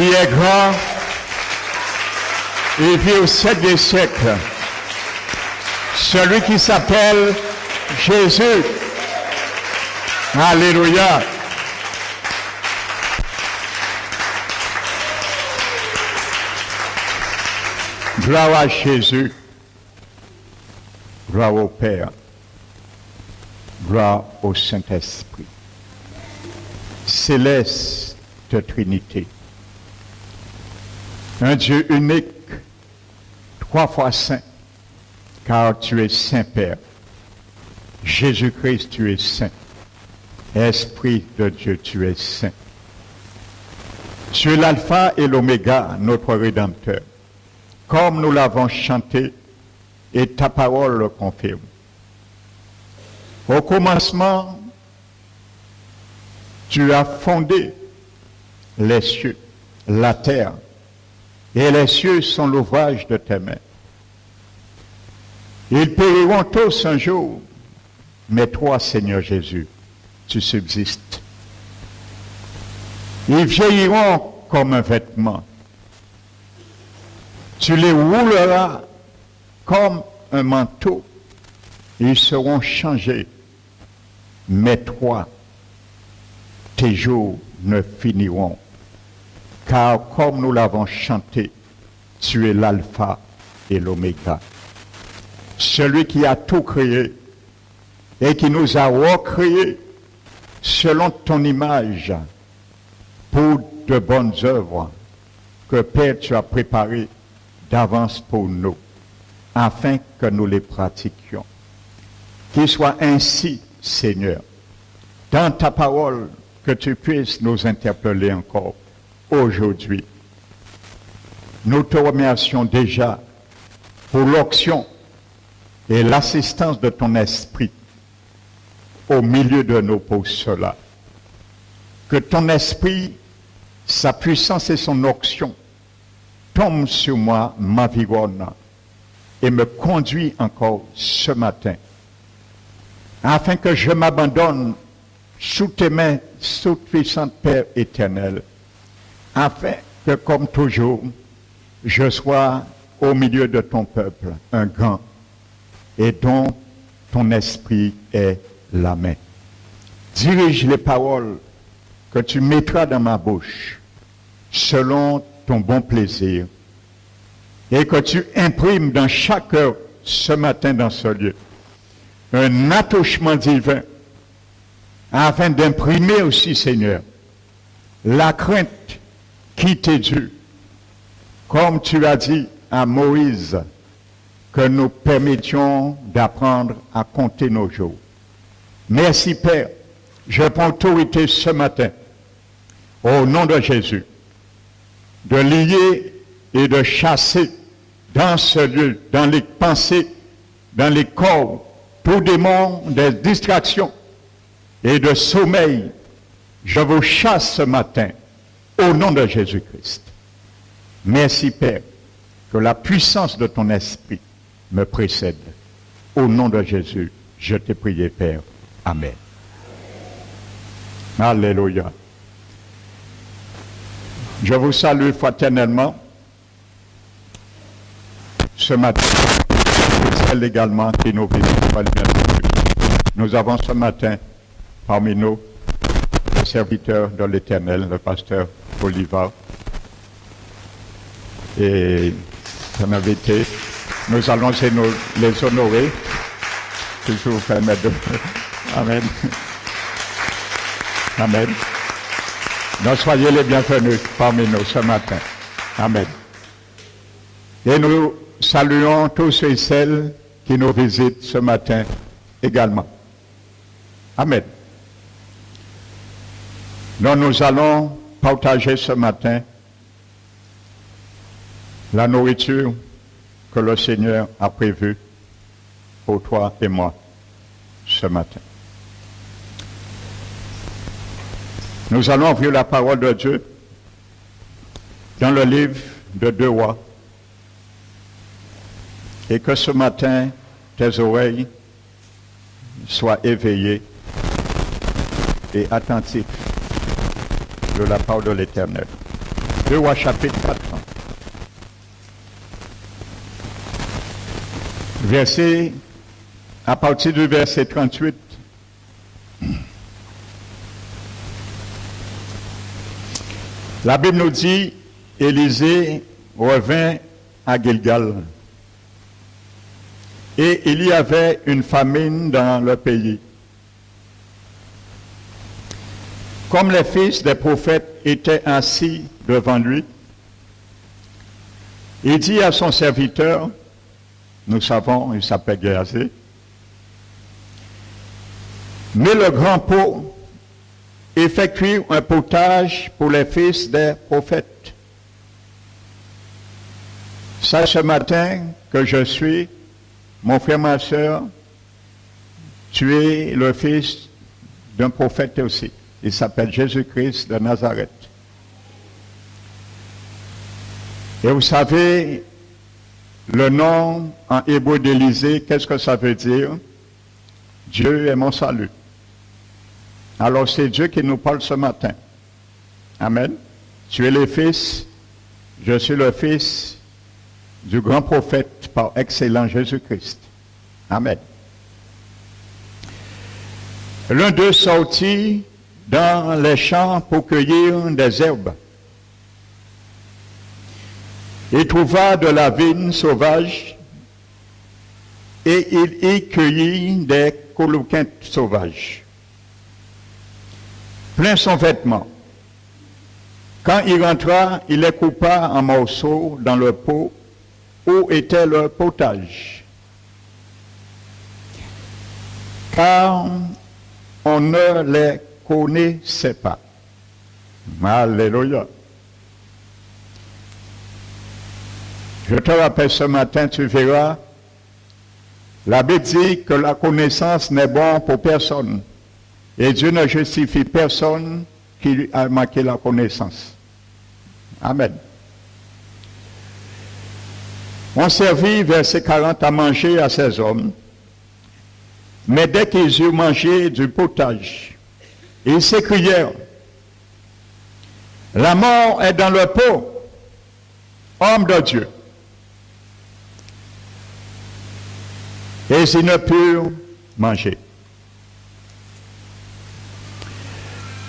qui est grand et vit au siècle des siècles. Celui qui s'appelle Jésus. Alléluia. Gloire à Jésus. Gloire au Père. Gloire au Saint-Esprit. Céleste Trinité. Un Dieu unique, 3 fois saint, car tu es Saint Père. Jésus-Christ, tu es saint. Esprit de Dieu, tu es saint. Tu es l'alpha et l'oméga, notre Rédempteur. Comme nous l'avons chanté, et ta parole le confirme. Au commencement, tu as fondé les cieux, la terre, et les cieux sont l'ouvrage de tes mains. Ils périront tous un jour, mais toi, Seigneur Jésus, tu subsistes. Ils vieilliront comme un vêtement. Tu les rouleras comme un manteau. Ils seront changés. Mais toi, tes jours ne finiront. Car comme nous l'avons chanté, tu es l'alpha et l'oméga. Celui qui a tout créé et qui nous a recréés selon ton image pour de bonnes œuvres que Père tu as préparées d'avance pour nous, afin que nous les pratiquions. Qu'il soit ainsi, Seigneur, dans ta parole, que tu puisses nous interpeller encore aujourd'hui. Nous te remercions déjà pour l'onction et l'assistance de ton esprit au milieu de nous pour cela. Que ton esprit, sa puissance et son onction tombe sur moi, m'avironne et me conduit encore ce matin, afin que je m'abandonne sous tes mains, sous puissante Père éternel, afin que, comme toujours, je sois au milieu de ton peuple, un gant, et dont ton esprit est la main. Dirige les paroles que tu mettras dans ma bouche, selon ton bon plaisir, et que tu imprimes dans chaque cœur ce matin dans ce lieu un attouchement divin, afin d'imprimer aussi, Seigneur, la crainte qui t'est due, comme tu as dit à Moïse, que nous permettions d'apprendre à compter nos jours. Merci Père, je prends autorité ce matin, au nom de Jésus, de lier et de chasser dans ce lieu, dans les pensées, dans les corps, tout démon des distractions et de sommeil. Je vous chasse ce matin au nom de Jésus-Christ. Merci Père, que la puissance de ton esprit me précède. Au nom de Jésus, je t'ai prié Père. Amen. Alléluia. Je vous salue fraternellement ce matin, celle également qui nous visite. Nous avons ce matin parmi nous le serviteur de l'Éternel, le pasteur Oliva, et son invité. Nous allons les honorer. Que je vous permette de... Amen. Amen. Donc soyez les bienvenus parmi nous ce matin. Amen. Et nous saluons tous ceux et celles qui nous visitent ce matin également. Amen. Donc nous allons partager ce matin la nourriture que le Seigneur a prévue pour toi et moi ce matin. Nous allons ouvrir la parole de Dieu dans le livre de 2 Rois, et que ce matin, tes oreilles soient éveillées et attentives de la part de l'Éternel. 2 Rois chapitre 4. À partir du verset 38. La Bible nous dit, Élisée revint à Gilgal. Et il y avait une famine dans le pays. Comme les fils des prophètes étaient assis devant lui, il dit à son serviteur, nous savons, il s'appelle Géasi, mets le grand pot et fais cuire un potage pour les fils des prophètes. Ça, ce matin que je suis, mon frère, ma soeur, tu es le fils d'un prophète aussi. Il s'appelle Jésus-Christ de Nazareth. Et vous savez, le nom en hébreu d'Élisée, qu'est-ce que ça veut dire? Dieu est mon salut. Alors c'est Dieu qui nous parle ce matin. Amen. Tu es le fils, je suis le fils du grand prophète par excellence Jésus-Christ. Amen. L'un d'eux sortit dans les champs pour cueillir des herbes. Il trouva de la vigne sauvage et il y cueillit des coloquintes sauvages. Plein son vêtement. Quand il rentra, il les coupa en morceaux dans le pot où était le potage. Car on ne les connaissait pas. Alléluia. Je te rappelle ce matin, tu verras, la Bible dit que la connaissance n'est bonne pour personne. Et Dieu ne justifie personne qui lui a manqué la connaissance. Amen. On servit, verset 40, à manger à ces hommes. Mais dès qu'ils eurent mangé du potage, ils s'écrièrent, la mort est dans le pot, homme de Dieu. Et ils ne purent manger.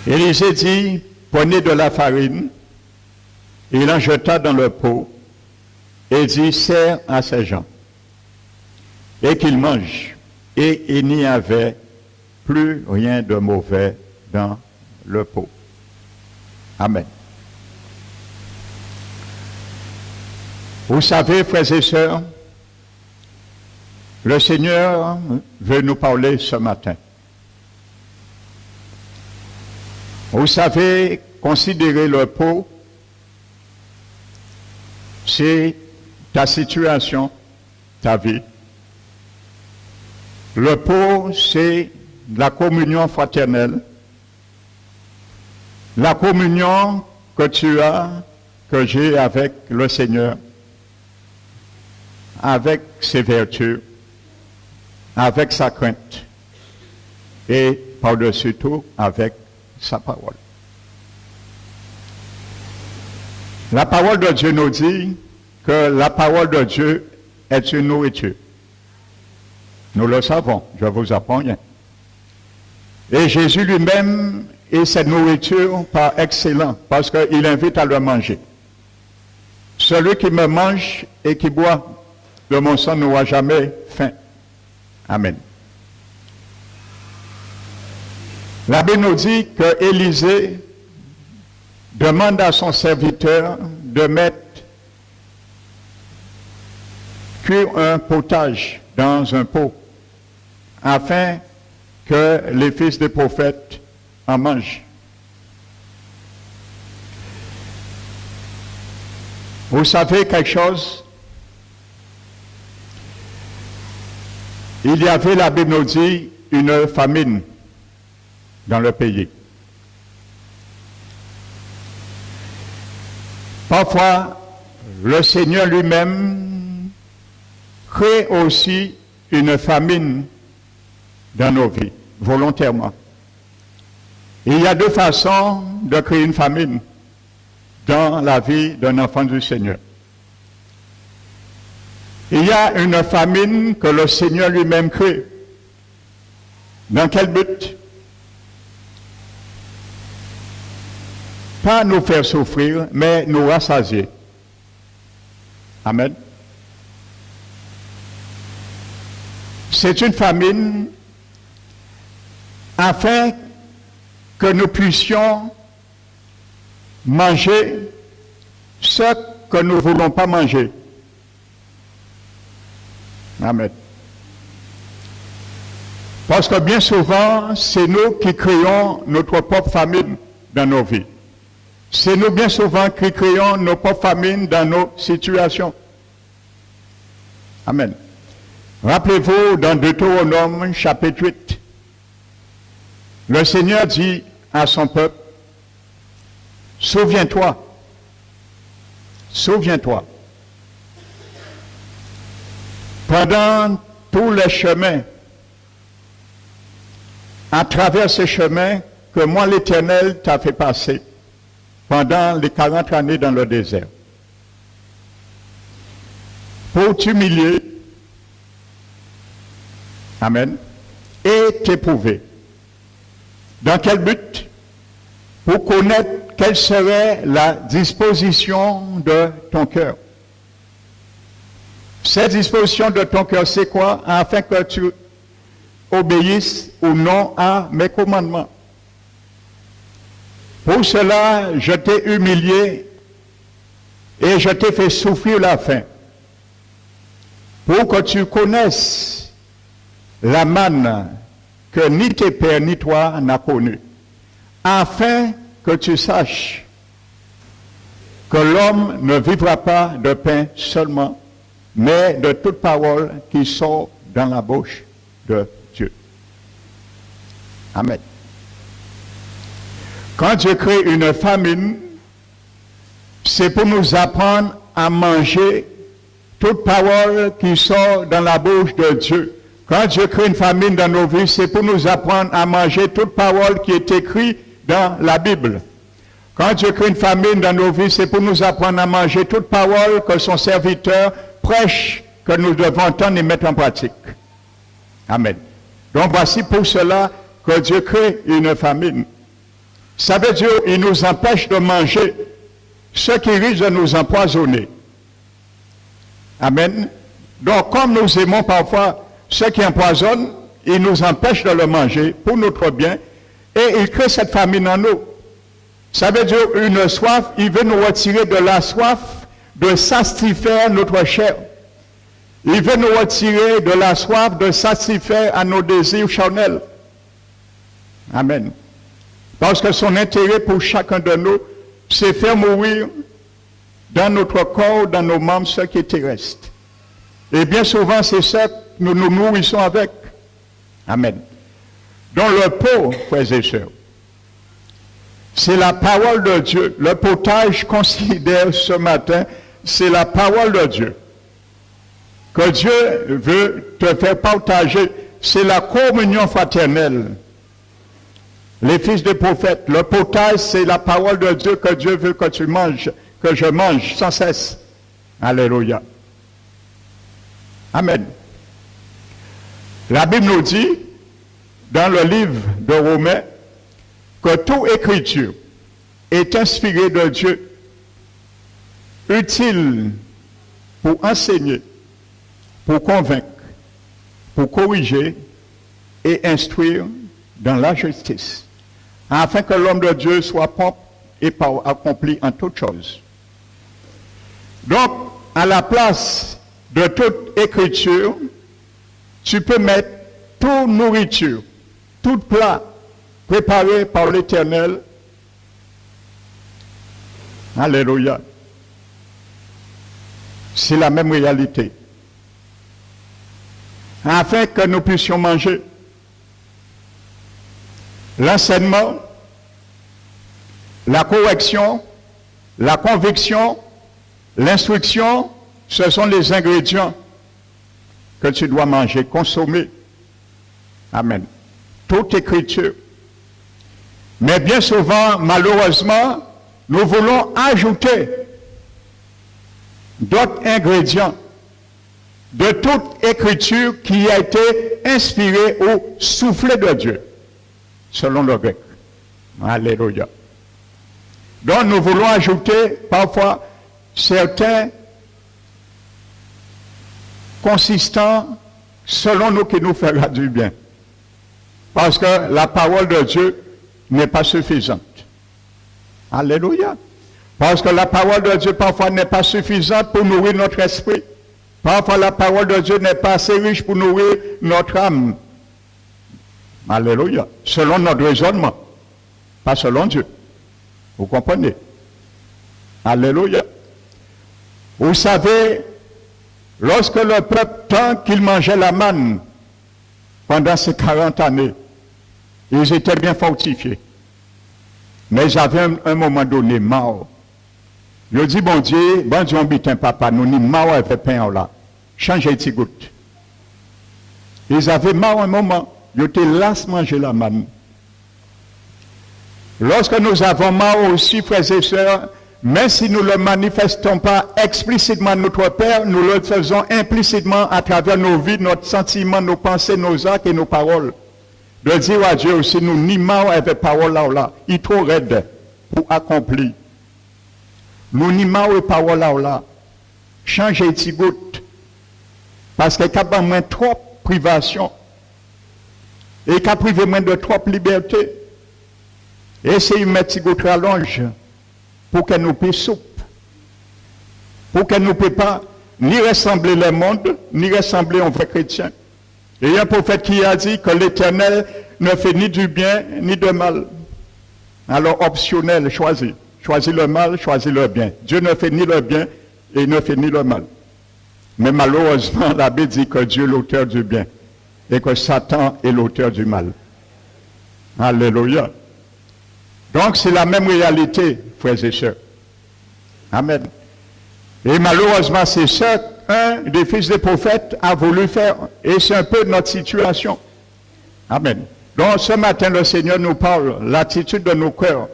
Élisée dit, prenez de la farine, il en jeta dans le pot, et dit, sers à ces gens, et qu'ils mangent. Et il n'y avait plus rien de mauvais dans le pot. Amen. Vous savez, frères et sœurs, le Seigneur veut nous parler ce matin. Vous savez, considérer le pot, c'est ta situation, ta vie. Le pot, c'est la communion fraternelle. La communion que tu as, que j'ai avec le Seigneur, avec ses vertus, avec sa crainte, et par-dessus tout, avec sa parole. La parole de Dieu nous dit que la parole de Dieu est une nourriture. Nous le savons, je vous apprends rien. Et Jésus lui-même est cette nourriture par excellence, parce qu'il invite à le manger. Celui qui me mange et qui boit de mon sang n'aura jamais faim. Amen. La Bible nous dit que Élisée demande à son serviteur de mettre cuire un potage dans un pot afin que les fils des prophètes en mangent. Vous savez quelque chose? Il y avait, la Bible nous dit, une famine dans le pays. Parfois, le Seigneur lui-même crée aussi une famine dans nos vies, volontairement. Il y a deux façons de créer une famine. dans la vie d'un enfant du Seigneur. Il y a une famine que le Seigneur lui-même crée. Dans quel but? Pas nous faire souffrir, mais nous rassasier. Amen. C'est une famine afin que nous puissions manger ce que nous ne voulons pas manger. Amen. Parce que bien souvent, c'est nous qui créons notre propre famine dans nos vies. C'est nous bien souvent qui créons nos propres famines dans nos situations. Amen. Rappelez-vous, dans Deutéronome chapitre 8, le Seigneur dit à son peuple, souviens-toi, souviens-toi, pendant tous les chemins, à travers ces chemins que moi l'Éternel t'a fait passer pendant les 40 années dans le désert, pour t'humilier, amen, et t'éprouver. Dans quel but? Pour connaître quelle serait la disposition de ton cœur. Cette disposition de ton cœur, c'est quoi? Afin que tu obéisses ou non à mes commandements. Pour cela, je t'ai humilié et je t'ai fait souffrir la faim. Pour que tu connaisses la manne que ni tes pères ni toi n'a connue. Afin que tu saches que l'homme ne vivra pas de pain seulement, mais de toute parole qui sort dans la bouche de Dieu. Amen. Quand Dieu crée une famine, c'est pour nous apprendre à manger toute parole qui sort dans la bouche de Dieu. Quand Dieu crée une famine dans nos vies, c'est pour nous apprendre à manger toute parole qui est écrite dans la Bible. Quand Dieu crée une famine dans nos vies, c'est pour nous apprendre à manger toute parole que son serviteur prêche, que nous devons entendre et mettre en pratique. Amen. Donc voici pour cela que Dieu crée une famine. Ça veut dire qu'il nous empêche de manger ce qui risque de nous empoisonner. Amen. Donc comme nous aimons parfois ce qui empoisonne, il nous empêche de le manger pour notre bien et il crée cette famine en nous. Ça veut dire une soif, il veut nous retirer de la soif de satisfaire notre chair. Il veut nous retirer de la soif de satisfaire à nos désirs charnels. Amen. Parce que son intérêt pour chacun de nous, c'est faire mourir dans notre corps, dans nos membres, ce qui est terrestre. Et bien souvent, c'est ça que nous nous nourrissons avec. Amen. Dans le pot, frères et sœurs, c'est la parole de Dieu. Le potage, considère ce matin, c'est la parole de Dieu. Que Dieu veut te faire partager, c'est la communion fraternelle. Les fils des prophètes, le potage, c'est la parole de Dieu que Dieu veut que tu manges, que je mange sans cesse. Alléluia. Amen. La Bible nous dit, dans le livre de Romains, que toute écriture est inspirée de Dieu, utile pour enseigner, pour convaincre, pour corriger et instruire dans la justice, afin que l'homme de Dieu soit propre et accompli en toutes choses. Donc, à la place de toute écriture, tu peux mettre toute nourriture, tout plat préparé par l'Éternel. Alléluia. C'est la même réalité. Afin que nous puissions manger. L'enseignement, la correction, la conviction, l'instruction, ce sont les ingrédients que tu dois manger, consommer. Amen. Toute écriture. Mais bien souvent, malheureusement, nous voulons ajouter d'autres ingrédients de toute écriture qui a été inspirée ou soufflée de Dieu, selon le grec. Alléluia. Donc nous voulons ajouter parfois certains consistants selon nous qui nous fera du bien. Parce que la parole de Dieu n'est pas suffisante. Alléluia. Parce que la parole de Dieu parfois n'est pas suffisante pour nourrir notre esprit. Parfois la parole de Dieu n'est pas assez riche pour nourrir notre âme. Alléluia. Selon notre raisonnement. Pas selon Dieu. Vous comprenez? Alléluia. Vous savez, lorsque le peuple, tant qu'il mangeait la manne, pendant ces 40 années, ils étaient bien fortifiés. Mais ils avaient un moment donné marre. Ils dit, bon Dieu, on bitin papa, nous n'y marre avec pain là. Changez de goutte. Ils avaient marre un moment. Ils étaient las manger la manne. Lorsque nous avons marre aussi, frères et sœurs, même si nous ne le manifestons pas explicitement notre Père, nous le faisons implicitement à travers nos vies, notre sentiment, nos pensées, nos actes et nos paroles. De dire à Dieu aussi, nous n'y marre avec parole là, il est trop raide pour accomplir. Nous n'y marre avec parole là, changer de goutte. Parce qu'il y a moins trop privation. Et qu'il y a privé moins de trop liberté. Essayez de mettre de goutte rallonge pour qu'elle nous puisse soupe. Pour qu'elle ne puisse pas ni ressembler le monde, ni ressembler aux vrais chrétiens. Et il y a un prophète qui a dit que l'Éternel ne fait ni du bien, ni de mal. Alors, optionnel, choisis. Choisis le mal, choisis le bien. Dieu ne fait ni le bien et ne fait ni le mal. Mais malheureusement, la Bible dit que Dieu est l'auteur du bien et que Satan est l'auteur du mal. Alléluia. Donc, c'est la même réalité, frères et sœurs. Amen. Et malheureusement, c'est ça qu'un des fils des prophètes a voulu faire. Et c'est un peu notre situation. Amen. Donc, ce matin, le Seigneur nous parle, l'attitude de nos cœurs,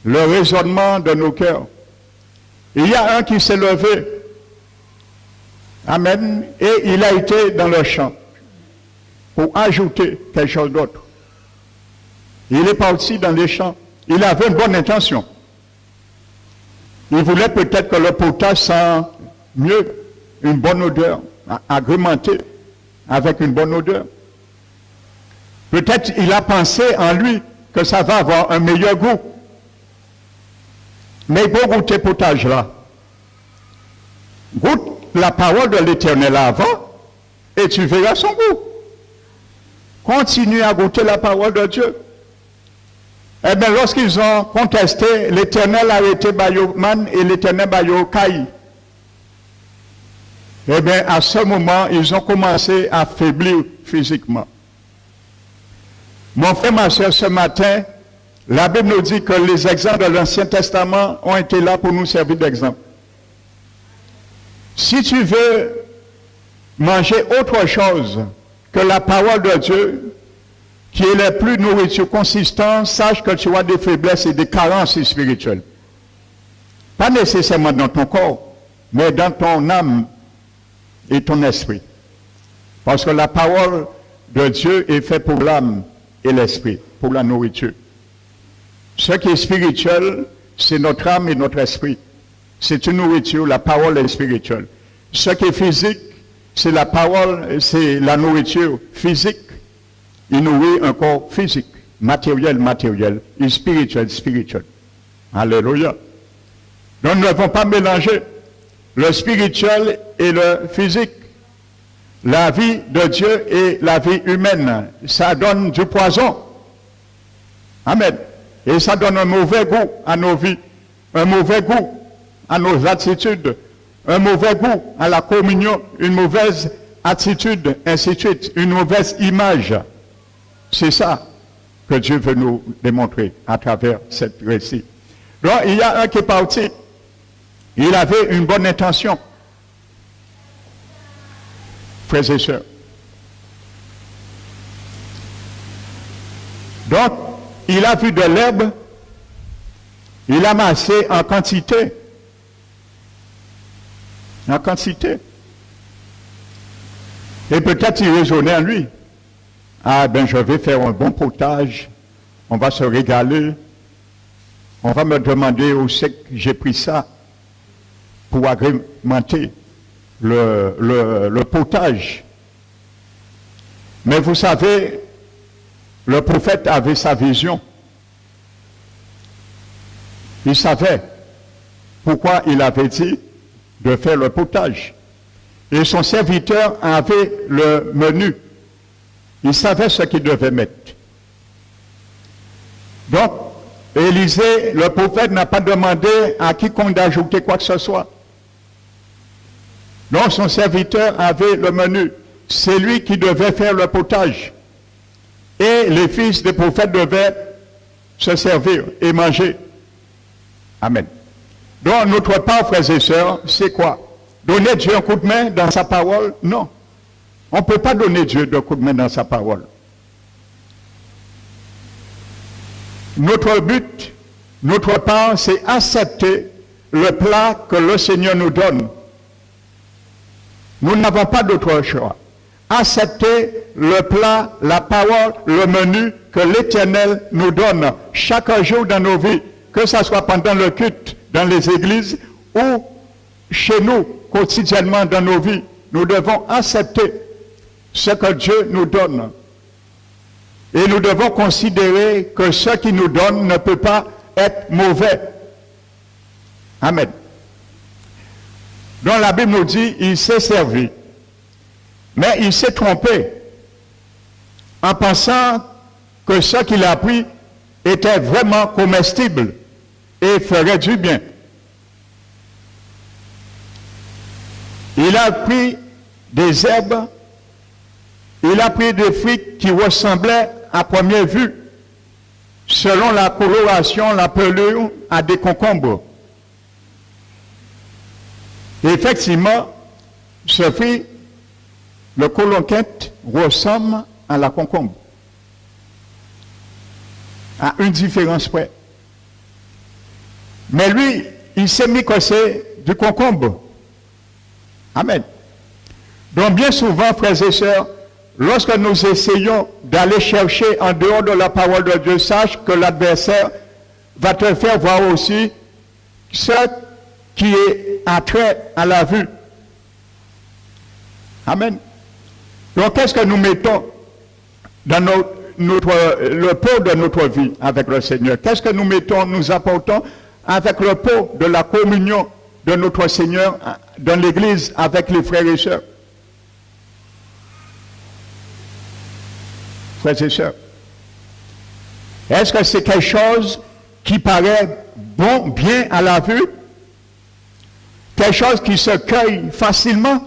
le raisonnement de nos cœurs. Il y a un qui s'est levé. Amen. Et il a été dans le champ pour ajouter quelque chose d'autre. Il est parti dans les champs. Il avait une bonne intention. Il voulait peut-être que le potage sent mieux, une bonne odeur, agrémenté avec une bonne odeur. Peut-être il a pensé en lui que ça va avoir un meilleur goût. Mais il faut goûter potage là. Goûte la parole de l'Éternel avant et tu verras son goût. Continue à goûter la parole de Dieu. Eh bien, lorsqu'ils ont contesté, l'Éternel a arrêté Bayoman et l'Éternel Bayokai. Eh bien, à ce moment, ils ont commencé à faiblir physiquement. Mon frère, ma soeur, ce matin, la Bible nous dit que les exemples de l'Ancien Testament ont été là pour nous servir d'exemple. Si tu veux manger autre chose que la parole de Dieu, qui est la plus nourriture consistante, sache que tu as des faiblesses et des carences spirituelles. Pas nécessairement dans ton corps, mais dans ton âme et ton esprit. Parce que la parole de Dieu est faite pour l'âme et l'esprit, pour la nourriture. Ce qui est spirituel, c'est notre âme et notre esprit. C'est une nourriture, la parole est spirituelle. Ce qui est physique, c'est la parole, c'est la nourriture physique. Il nourrit un corps physique, matériel, et spirituel. Alléluia. Donc nous ne devons pas mélanger le spirituel et le physique. La vie de Dieu et la vie humaine, ça donne du poison. Amen. Et ça donne un mauvais goût à nos vies, un mauvais goût à nos attitudes, un mauvais goût à la communion, une mauvaise attitude, ainsi de suite, une mauvaise image. C'est ça que Dieu veut nous démontrer à travers cette récit. Donc, il y a un qui est parti. Il avait une bonne intention. Frères et sœurs. Donc, il a vu de l'herbe Il amassait en quantité. En quantité. Et peut-être il raisonnait en lui. Ah ben je vais faire un bon potage, on va se régaler, on va me demander où c'est que j'ai pris ça pour agrémenter le potage. Mais vous savez, le prophète avait sa vision. Il savait pourquoi il avait dit de faire le potage. Et son serviteur avait le menu. Il savait ce qu'il devait mettre. Donc, Élisée, le prophète, n'a pas demandé à quiconque d'ajouter quoi que ce soit. Donc, son serviteur avait le menu. C'est lui qui devait faire le potage. Et les fils des prophètes devaient se servir et manger. Amen. Donc, notre part, frères et sœurs, c'est quoi? Donner Dieu un coup de main dans sa parole? Non. On ne peut pas donner Dieu un coup de main dans sa parole. Notre but, notre part, c'est accepter le plat que le Seigneur nous donne. Nous n'avons pas d'autre choix. Accepter le plat, la parole, le menu que l'Éternel nous donne chaque jour dans nos vies, que ce soit pendant le culte dans les églises ou chez nous, quotidiennement dans nos vies. Nous devons accepter ce que Dieu nous donne. Et nous devons considérer que ce qu'il nous donne ne peut pas être mauvais. Amen. Donc la Bible nous dit, il s'est servi. Mais il s'est trompé en pensant que ce qu'il a pris était vraiment comestible et ferait du bien. Il a pris des herbes, il a pris des fruits qui ressemblaient à première vue, selon la coloration, la pelure, à des concombres. Et effectivement, ce fruit, le colonquette, ressemble à la concombre. À une différence près. Mais lui, il s'est mis que c'est du concombre. Amen. Donc bien souvent, frères et sœurs, lorsque nous essayons d'aller chercher en dehors de la parole de Dieu, sache que l'adversaire va te faire voir aussi ce qui est attrait à la vue. Amen. Donc qu'est-ce que nous mettons dans le pot de notre vie avec le Seigneur? Qu'est-ce que nous mettons, nous apportons avec le pot de la communion de notre Seigneur dans l'Église avec les frères et sœurs? Frères et sœurs, est-ce que c'est quelque chose qui paraît bon, bien à la vue? Quelque chose qui se cueille facilement?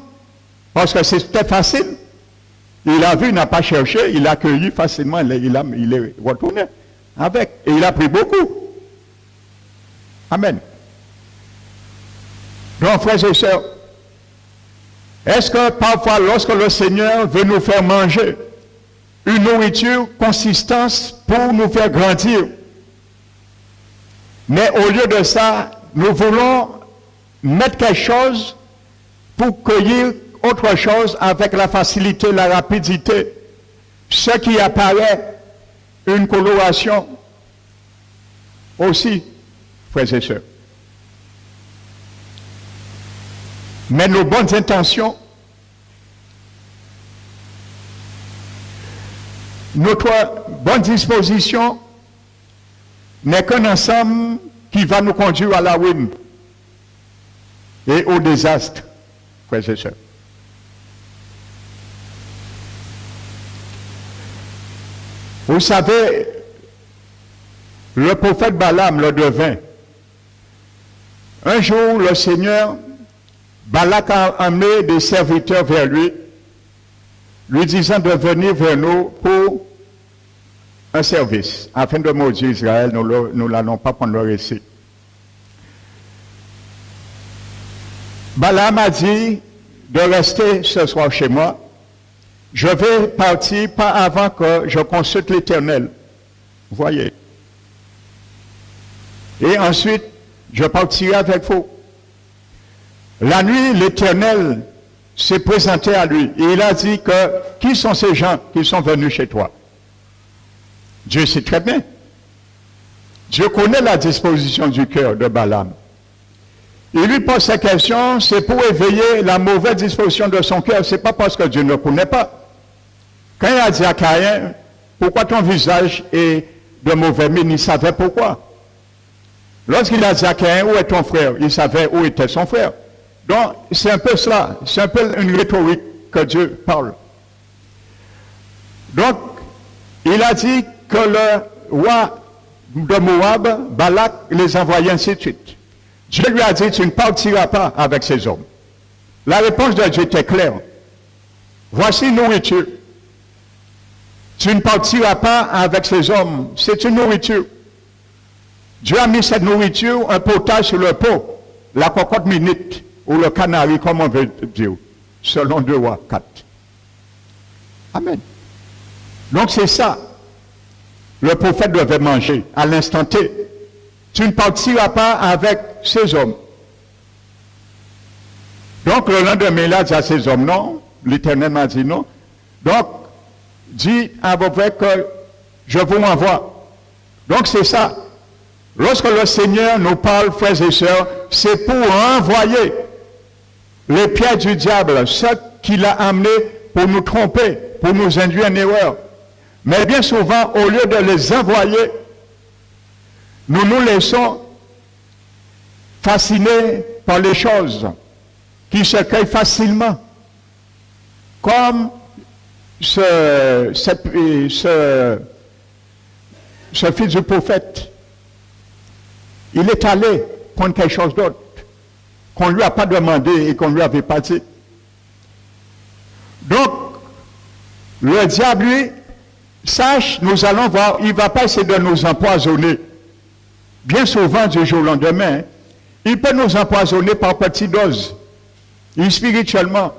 Parce que c'était facile. Il a vu, il n'a pas cherché, il a cueilli facilement, il est retourné avec. Et il a pris beaucoup. Amen. Donc, frères et sœurs, est-ce que parfois, lorsque le Seigneur veut nous faire manger une nourriture consistance pour nous faire grandir, mais au lieu de ça, nous voulons mettre quelque chose pour cueillir autre chose avec la facilité, la rapidité, ce qui apparaît une coloration aussi, frères et sœurs. Mais nos bonnes intentions, notre bonne disposition n'est qu'un ensemble qui va nous conduire à la ruine et au désastre, frères et sœurs. Vous savez, le prophète Balaam le devint. Un jour, le Seigneur, Balak a amené des serviteurs vers lui, lui disant de venir vers nous pour un service, afin de maudire Israël. Nous n'allons pas prendre le récit. Balaam a dit de rester ce soir chez moi. Je vais partir pas avant que je consulte l'Éternel. Vous voyez. Et ensuite, je partirai avec vous. La nuit, l'Éternel s'est présenté à lui. Et il a dit que, qui sont ces gens qui sont venus chez toi? Dieu sait très bien. Dieu connaît la disposition du cœur de Balaam. Il lui pose cette question, c'est pour éveiller la mauvaise disposition de son cœur. Ce n'est pas parce que Dieu ne connaît pas. Quand il a dit à Caïn, pourquoi ton visage est de mauvais mine, il savait pourquoi. Lorsqu'il a dit à Caïn, où est ton frère? Il savait où était son frère. Donc, c'est un peu cela. C'est un peu une rhétorique que Dieu parle. Donc, il a dit que le roi de Moab, Balak, les envoyait ainsi de suite. Dieu lui a dit, tu ne partiras pas avec ces hommes. La réponse de Dieu était claire. Voici nourriture. Tu ne partiras pas avec ces hommes. C'est une nourriture. Dieu a mis cette nourriture, un potage sur le pot, la cocotte minute, ou le canari, comme on veut dire, selon 2 Rois 4. Amen. Donc c'est ça. Le prophète devait manger à l'instant T. Tu ne partiras pas avec ces hommes. Donc le lendemain, il a dit à ces hommes, non. L'Éternel m'a dit non. Donc, dit à vos frères que je vous envoie. Donc c'est ça. Lorsque le Seigneur nous parle, frères et sœurs, c'est pour envoyer les pièges du diable, ceux qu'il a amenés pour nous tromper, pour nous induire en erreur. Mais bien souvent, au lieu de les envoyer, nous nous laissons fasciner par les choses qui se créent facilement. Comme ce fils du prophète. Il est allé prendre quelque chose d'autre qu'on ne lui a pas demandé et qu'on ne lui avait pas dit. Donc, le diable, lui, sache, nous allons voir, il ne va pas essayer de nous empoisonner. Bien souvent, du jour au lendemain, il peut nous empoisonner par petites doses, spirituellement.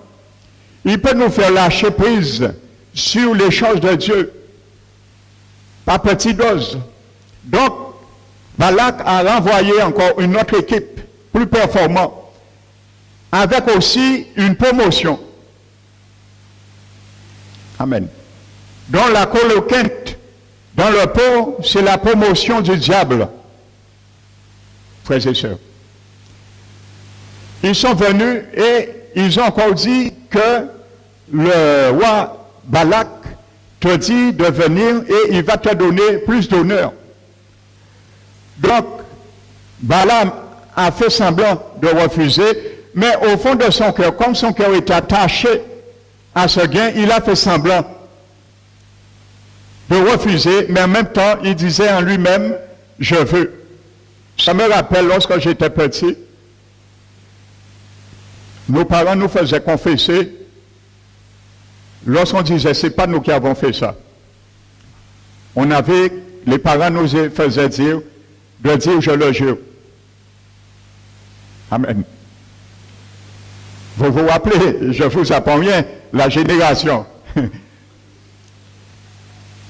Il peut nous faire lâcher prise sur les choses de Dieu, par petites doses. Donc, Balak a renvoyé encore une autre équipe, plus performante, avec aussi une promotion. Amen. Dans la coloquinte, dans le pot, c'est la promotion du diable. Frères et sœurs. Ils sont venus et ils ont encore dit que le roi Balak te dit de venir et il va te donner plus d'honneur. Donc, Balaam a fait semblant de refuser, mais au fond de son cœur, comme son cœur était attaché à ce gain, il a fait semblant de refuser, mais en même temps, il disait en lui-même, je veux. Ça me rappelle lorsque j'étais petit, nos parents nous faisaient confesser, lorsqu'on disait, c'est pas nous qui avons fait ça. Les parents nous faisaient dire, de dire je le jure. Amen. Vous vous rappelez, je vous apprends bien, la génération.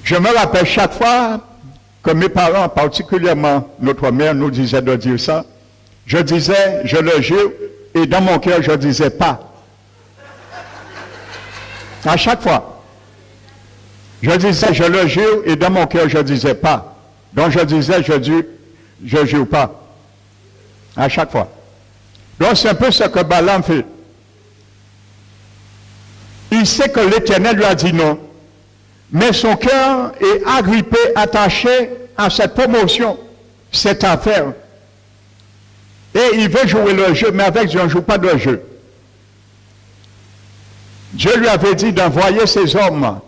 Je me rappelle chaque fois que mes parents, particulièrement notre mère, nous disaient de dire ça. Je disais, je le jure, et dans mon cœur, je disais pas. À chaque fois. Je disais, je le jure, et dans mon cœur, je disais pas. Donc je disais, je jure pas. À chaque fois. Donc c'est un peu ce que Balaam fait. Il sait que l'Éternel lui a dit non. Mais son cœur est agrippé, attaché à cette promotion, cette affaire. Et il veut jouer le jeu, mais avec Dieu, on ne joue pas de jeu. Dieu lui avait dit d'envoyer ces hommes.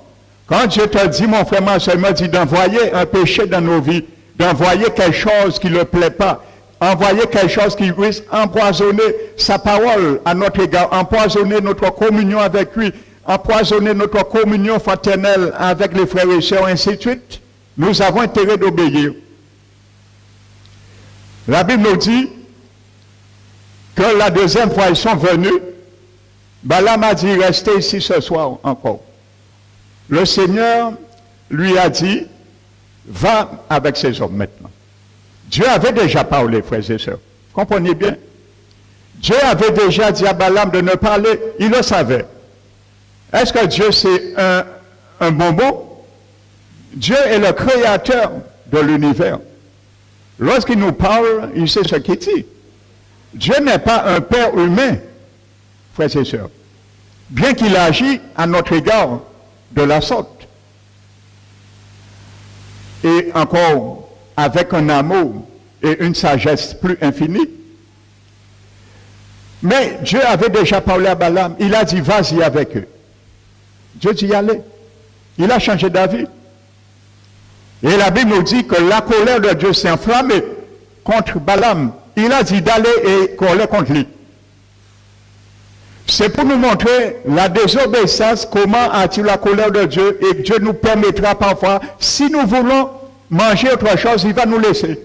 Quand Dieu te dit, mon frère, ma soeur, il m'a dit d'envoyer un péché dans nos vies, d'envoyer quelque chose qui ne le plaît pas, envoyer quelque chose qui puisse empoisonner sa parole à notre égard, empoisonner notre communion avec lui, empoisonner notre communion fraternelle avec les frères et sœurs, ainsi de suite. Nous avons intérêt d'obéir. La Bible nous dit que la deuxième fois ils sont venus, Balaam a dit, restez ici ce soir encore. Le Seigneur lui a dit, va avec ces hommes maintenant. Dieu avait déjà parlé, frères et sœurs. Comprenez bien. Dieu avait déjà dit à Balaam de ne parler, il le savait. Est-ce que Dieu c'est un bonbon? Dieu est le créateur de l'univers. Lorsqu'il nous parle, il sait ce qu'il dit. Dieu n'est pas un père humain, frères et sœurs. Bien qu'il agit à notre égard de la sorte. Et encore avec un amour et une sagesse plus infinie. Mais Dieu avait déjà parlé à Balaam. Il a dit, vas-y avec eux. Dieu dit, allez. Il a changé d'avis. Et la Bible nous dit que la colère de Dieu s'est enflammée contre Balaam. Il a dit d'aller et colère contre lui. C'est pour nous montrer la désobéissance, comment attire la colère de Dieu, et Dieu nous permettra parfois, si nous voulons manger autre chose, il va nous laisser.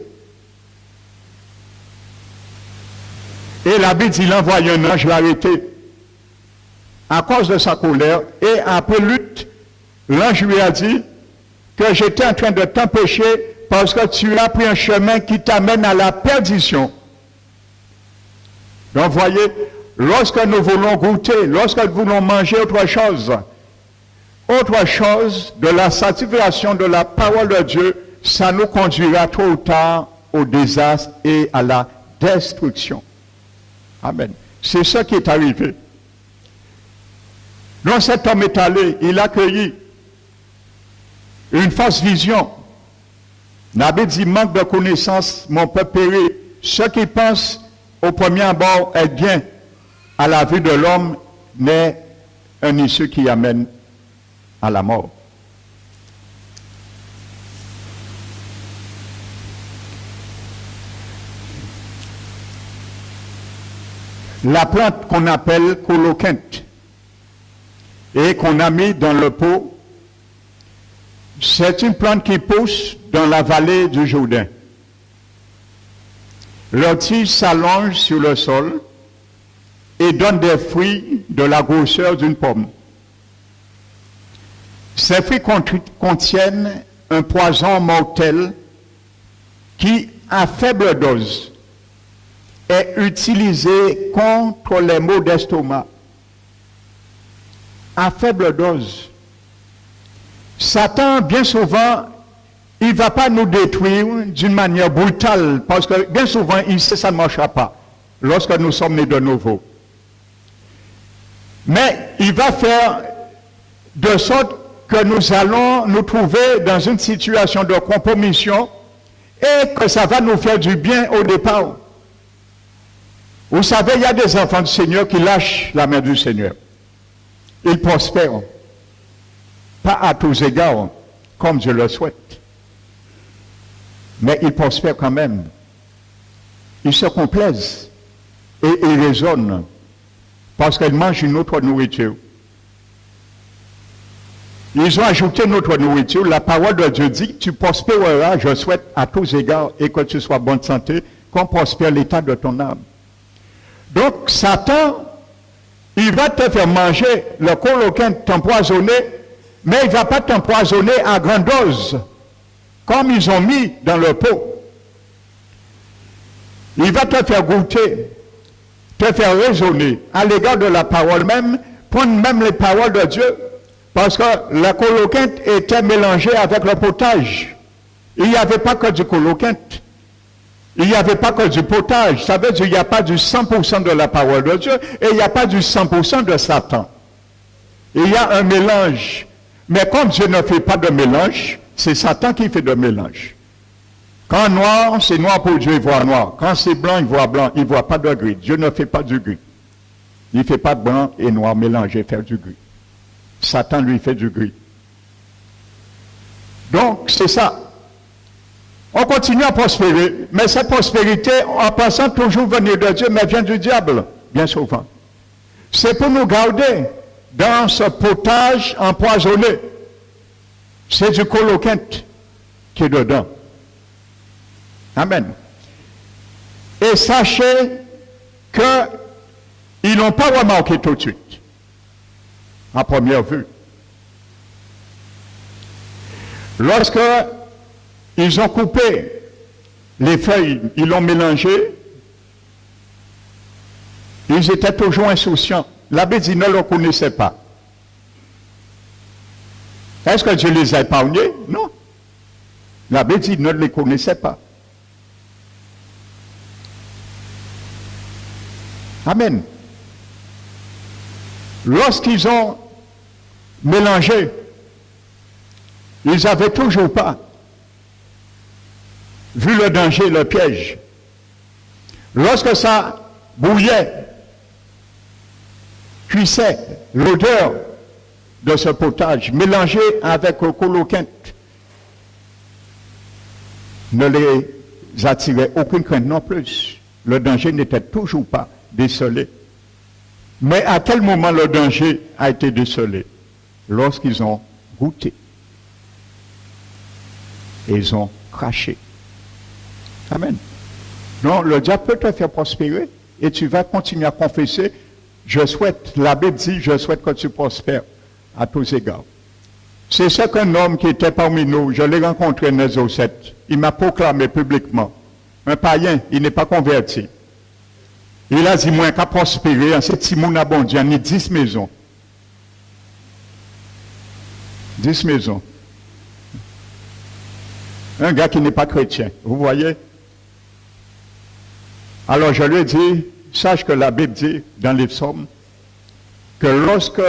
Et la Bible dit, il envoie un ange l'arrêter à cause de sa colère, et après lutte, l'ange lui a dit que j'étais en train de t'empêcher parce que tu as pris un chemin qui t'amène à la perdition. Donc voyez, lorsque nous voulons goûter, lorsque nous voulons manger autre chose de la satisfaction de la parole de Dieu, ça nous conduira tôt ou tard au désastre et à la destruction. Amen. C'est ce qui est arrivé. Donc cet homme est allé, il a cueilli une fausse vision. La Bible dit, manque de connaissance, mon peuple périt. Ceux qui pensent au premier abord être bien à la vue de l'homme n'est un issue qui amène à la mort. La plante qu'on appelle coloquinte et qu'on a mis dans le pot, c'est une plante qui pousse dans la vallée du Jourdain. Leur tige s'allonge sur le sol et donne des fruits de la grosseur d'une pomme. Ces fruits contiennent un poison mortel qui, à faible dose, est utilisé contre les maux d'estomac. À faible dose. Satan, bien souvent, il ne va pas nous détruire d'une manière brutale, parce que bien souvent, il sait que ça ne marchera pas lorsque nous sommes nés de nouveau. Mais il va faire de sorte que nous allons nous trouver dans une situation de compromission et que ça va nous faire du bien au départ. Vous savez, il y a des enfants du Seigneur qui lâchent la main du Seigneur. Ils prospèrent. Pas à tous égards, comme je le souhaite. Mais ils prospèrent quand même. Ils se complaisent et ils raisonnent parce qu'ils mangent une autre nourriture. Ils ont ajouté notre nourriture. La parole de Dieu dit, tu prospéreras, je souhaite à tous égards, et que tu sois en bonne santé, qu'on prospère l'état de ton âme. Donc, Satan, il va te faire manger le coloquinte t'empoisonné, mais il ne va pas t'empoisonner à grande dose, comme ils ont mis dans le pot. Il va te faire goûter, te faire raisonner à l'égard de la parole même, prendre même les paroles de Dieu, parce que la coloquinte était mélangée avec le potage. Il n'y avait pas que du coloquinte. Il n'y avait pas que du potage. Ça veut dire qu'il n'y a pas du 100% de la parole de Dieu et il n'y a pas du 100% de Satan. Il y a un mélange. Mais comme Dieu ne fait pas de mélange, c'est Satan qui fait de mélange. Quand noir, c'est noir pour Dieu, il voit noir. Quand c'est blanc, il voit blanc. Il ne voit pas de gris. Dieu ne fait pas du gris. Il ne fait pas de blanc et noir mélanger, faire du gris. Satan lui fait du gris. Donc, c'est ça. On continue à prospérer, mais cette prospérité, en passant toujours venir de Dieu, mais vient du diable, bien souvent. C'est pour nous garder dans ce potage empoisonné. C'est du coloquinte qui est dedans. Amen. Et sachez qu'ils n'ont pas remarqué tout de suite, à première vue. Lorsque ils ont coupé les feuilles, ils l'ont mélangé. Ils étaient toujours insouciants. L'abbé dit ne le connaissait pas. Est-ce que Dieu les a épargnés? Non. L'abbé dit ne les connaissait pas. Amen. Lorsqu'ils ont mélangé, ils n'avaient toujours pas vu le danger, le piège. Lorsque ça bouillait, cuissait, l'odeur de ce potage mélangé avec le coloquinte ne les attirait aucune crainte non plus. Le danger n'était toujours pas décelé. Mais à quel moment le danger a été décelé? Lorsqu'ils ont goûté. Et ils ont craché. Amen. Donc le diable peut te faire prospérer et tu vas continuer à confesser. Je souhaite, la Bible dit, je souhaite que tu prospères à tous égards. C'est ce qu'un homme qui était parmi nous, je l'ai rencontré en Ézéchiel 7, il m'a proclamé publiquement. Un païen, il n'est pas converti. Il a dit, moi, qu'à prospérer en cette Simon Abondien, il y a 10 maisons. 10 maisons. Un gars qui n'est pas chrétien, vous voyez? Alors je lui ai dit, sache que la Bible dit dans les psaumes que lorsque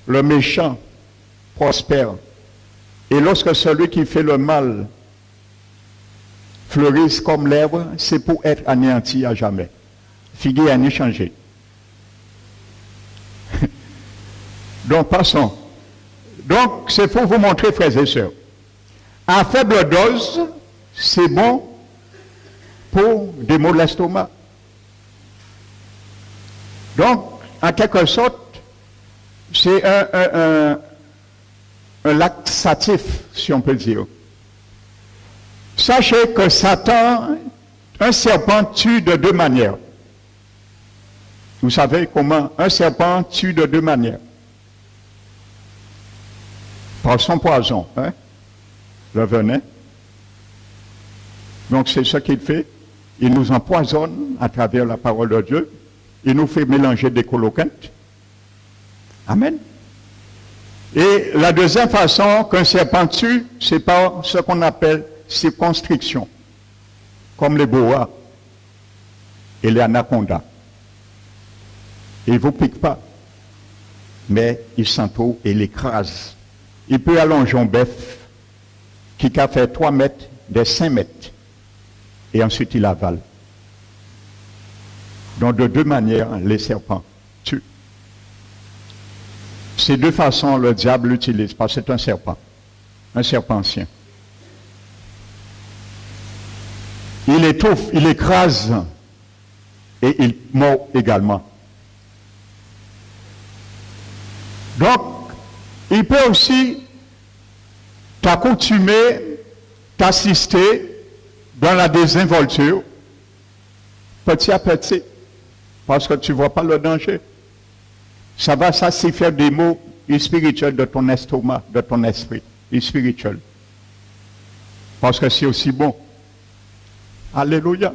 le méchant prospère et lorsque celui qui fait le mal fleurisse comme l'herbe, c'est pour être anéanti à jamais. Figuier à n'y changer. Donc passons. Donc c'est pour vous montrer, frères et sœurs, à faible dose, c'est bon pour des maux de l'estomac. Donc, en quelque sorte, c'est un laxatif, si on peut dire. Sachez que Satan, un serpent tue de deux manières. Vous savez comment un serpent tue de deux manières? Par son poison, hein? Le venin. Donc c'est ce qu'il fait. Il nous empoisonne à travers la parole de Dieu. Il nous fait mélanger des coloquintes. Amen. Et la deuxième façon qu'un serpent tue, c'est par ce qu'on appelle circonstriction, comme les boas et les anacondas. Il ne vous pique pas, mais il s'entoure et l'écrase. Il peut allonger un bœuf qui a fait 3 mètres, des 5 mètres, et ensuite il avale. Donc de deux manières, les serpents tuent. Ces deux façons, le diable l'utilise, parce que c'est un serpent ancien. Il étouffe, il écrase, et il mord également. Donc, il peut aussi t'accoutumer, t'assister dans la désinvolture, petit à petit, parce que tu ne vois pas le danger. Ça va satisfaire des maux spirituels de ton estomac, de ton esprit, spirituel. Parce que c'est aussi bon. Alléluia.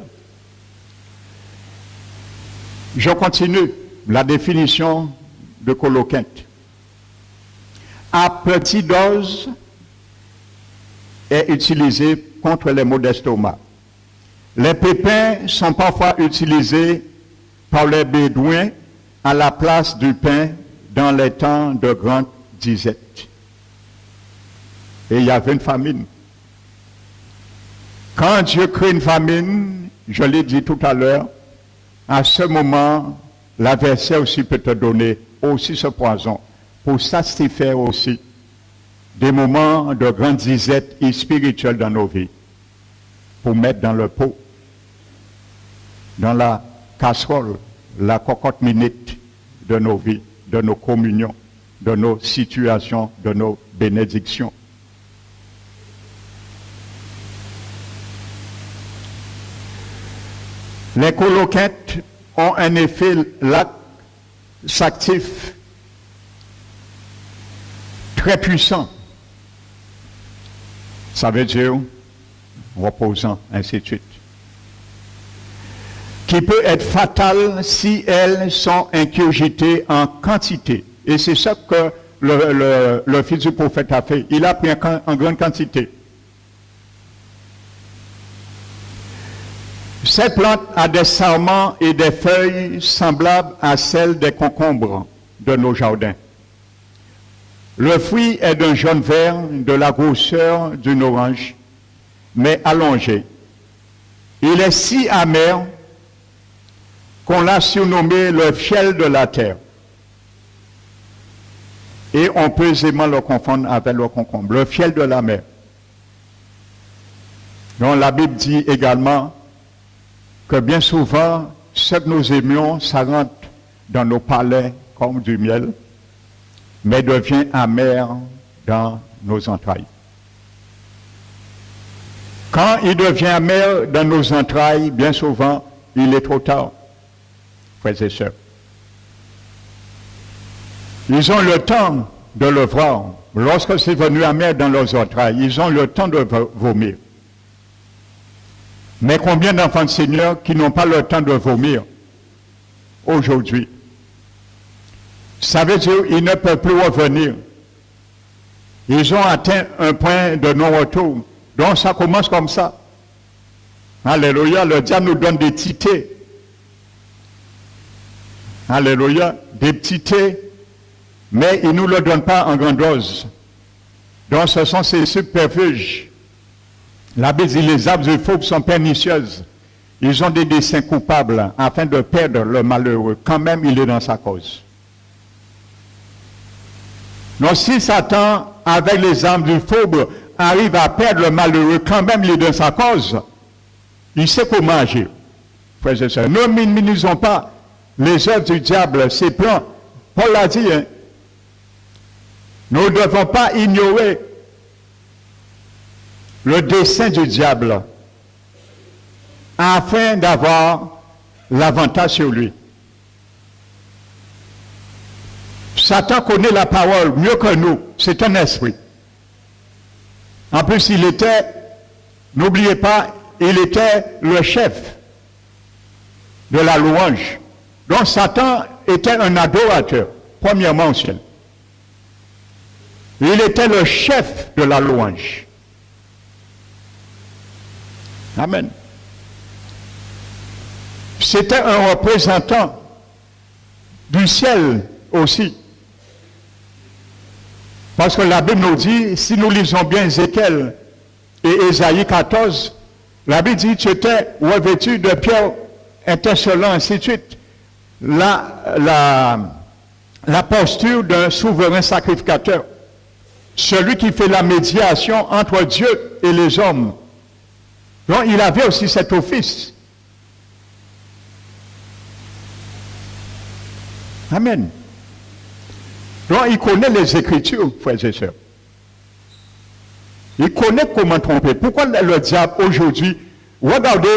Je continue la définition de coloquinte. À petite dose est utilisé contre les maux d'estomac. Les pépins sont parfois utilisés par les Bédouins à la place du pain dans les temps de grande disette. Et il y avait une famine. Quand Dieu crée une famine, je l'ai dit tout à l'heure, à ce moment, l'adversaire aussi peut te donner aussi ce poison pour satisfaire aussi des moments de grande disette et spirituelle dans nos vies, pour mettre dans le pot, dans la casserole, la cocotte minute de nos vies, de nos communions, de nos situations, de nos bénédictions. Les coloquintes ont un effet laxatif très puissant. Ça veut dire reposant, ainsi de suite, qui peut être fatale si elles sont ingurgitées en quantité. Et c'est ça que le fils du prophète a fait. Il a pris en grande quantité. Cette plante a des sarments et des feuilles semblables à celles des concombres de nos jardins. Le fruit est d'un jaune vert de la grosseur d'une orange, mais allongé. Il est si amer qu'on l'a surnommé le fiel de la terre. Et on peut aisément le confondre avec le concombre, le fiel de la mer. Donc la Bible dit également que bien souvent, ce que nous aimions, ça rentre dans nos palais comme du miel, mais devient amer dans nos entrailles. Quand il devient amer dans nos entrailles, bien souvent, il est trop tard, frères et sœurs. Ils ont le temps de le voir. Lorsque c'est venu amer dans leurs entrailles, ils ont le temps de vomir. Mais combien d'enfants de Seigneur qui n'ont pas le temps de vomir aujourd'hui? Ça veut dire qu'ils ne peuvent plus revenir. Ils ont atteint un point de non-retour. Donc ça commence comme ça. Alléluia, le diable nous donne des tités. Alléluia, des petits thés, mais il ne nous le donne pas en grande dose. Donc ce sont ces subterfuges. La Bible dit les arbres du fauve sont pernicieuses. Ils ont des desseins coupables afin de perdre le malheureux. Quand même, il est dans sa cause. Donc si Satan, avec les armes du fauve, arrive à perdre le malheureux, quand même il est dans sa cause, il sait comment agir. Frères et sœurs, ne minimisons pas les œuvres du diable, ses plans. Paul l'a dit, hein? Nous ne devons pas ignorer le dessein du diable afin d'avoir l'avantage sur lui. Satan connaît la parole mieux que nous. C'est un esprit. En plus, il était, n'oubliez pas, il était le chef de la louange. Donc Satan était un adorateur, premièrement au ciel. Il était le chef de la louange. Amen. C'était un représentant du ciel aussi. Parce que la Bible nous dit, si nous lisons bien Ézéchiel et Ésaïe 14, la Bible dit que tu étais revêtu de pierres étincelantes, ainsi de suite. La posture d'un souverain sacrificateur. Celui qui fait la médiation entre Dieu et les hommes. Donc il avait aussi cet office. Amen. Donc il connaît les Écritures, frères et sœurs. Il connaît comment tromper. Pourquoi le diable aujourd'hui, regardez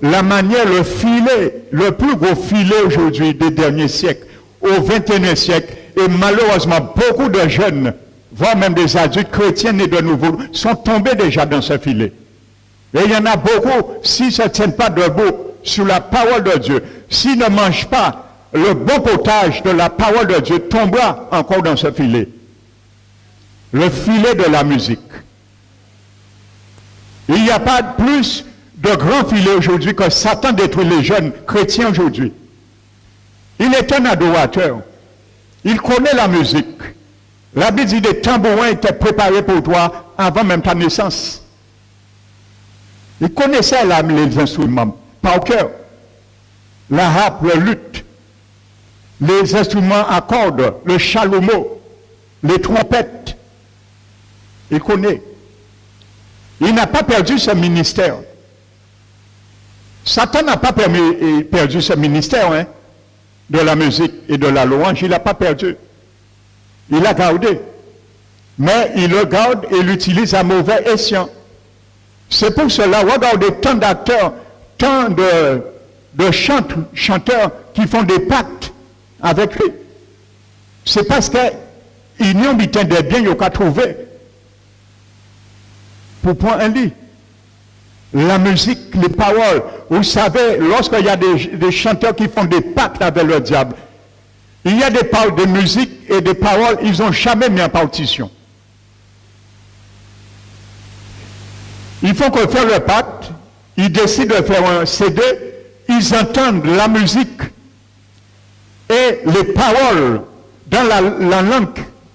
la manière, le filet, le plus gros filet aujourd'hui des derniers siècles, au XXIe siècle, et malheureusement beaucoup de jeunes, voire même des adultes chrétiens nés de nouveau, sont tombés déjà dans ce filet. Et il y en a beaucoup, s'ils ne se tiennent pas debout sur la parole de Dieu, s'ils ne mangent pas le bon potage de la parole de Dieu, tombera encore dans ce filet. Le filet de la musique. Il n'y a pas plus de grands filets aujourd'hui que Satan détruit les jeunes chrétiens aujourd'hui. Il est un adorateur. Il connaît la musique. La Bible dit des tambourins étaient préparés pour toi avant même ta naissance. Il connaissait les instruments par cœur. La harpe, le luth, les instruments à cordes, le chalumeau, les trompettes. Il connaît. Il n'a pas perdu ce ministère. Satan n'a pas perdu ce ministère hein, de la musique et de la louange. Il n'a pas perdu. Il l'a gardé. Mais il le garde et l'utilise à mauvais escient. C'est pour cela, regardez tant d'acteurs, tant de chanteurs qui font des pactes avec lui. C'est parce qu'ils n'ont pas des biens qu'ils ont trouvé pour prendre un lit. La musique, les paroles. Vous savez, lorsqu'il y a des chanteurs qui font des pactes avec le diable, il y a des paroles de musique et des paroles, ils n'ont jamais mis en partition. Ils font que faire le pacte, ils décident de faire un CD, ils entendent la musique et les paroles dans la langue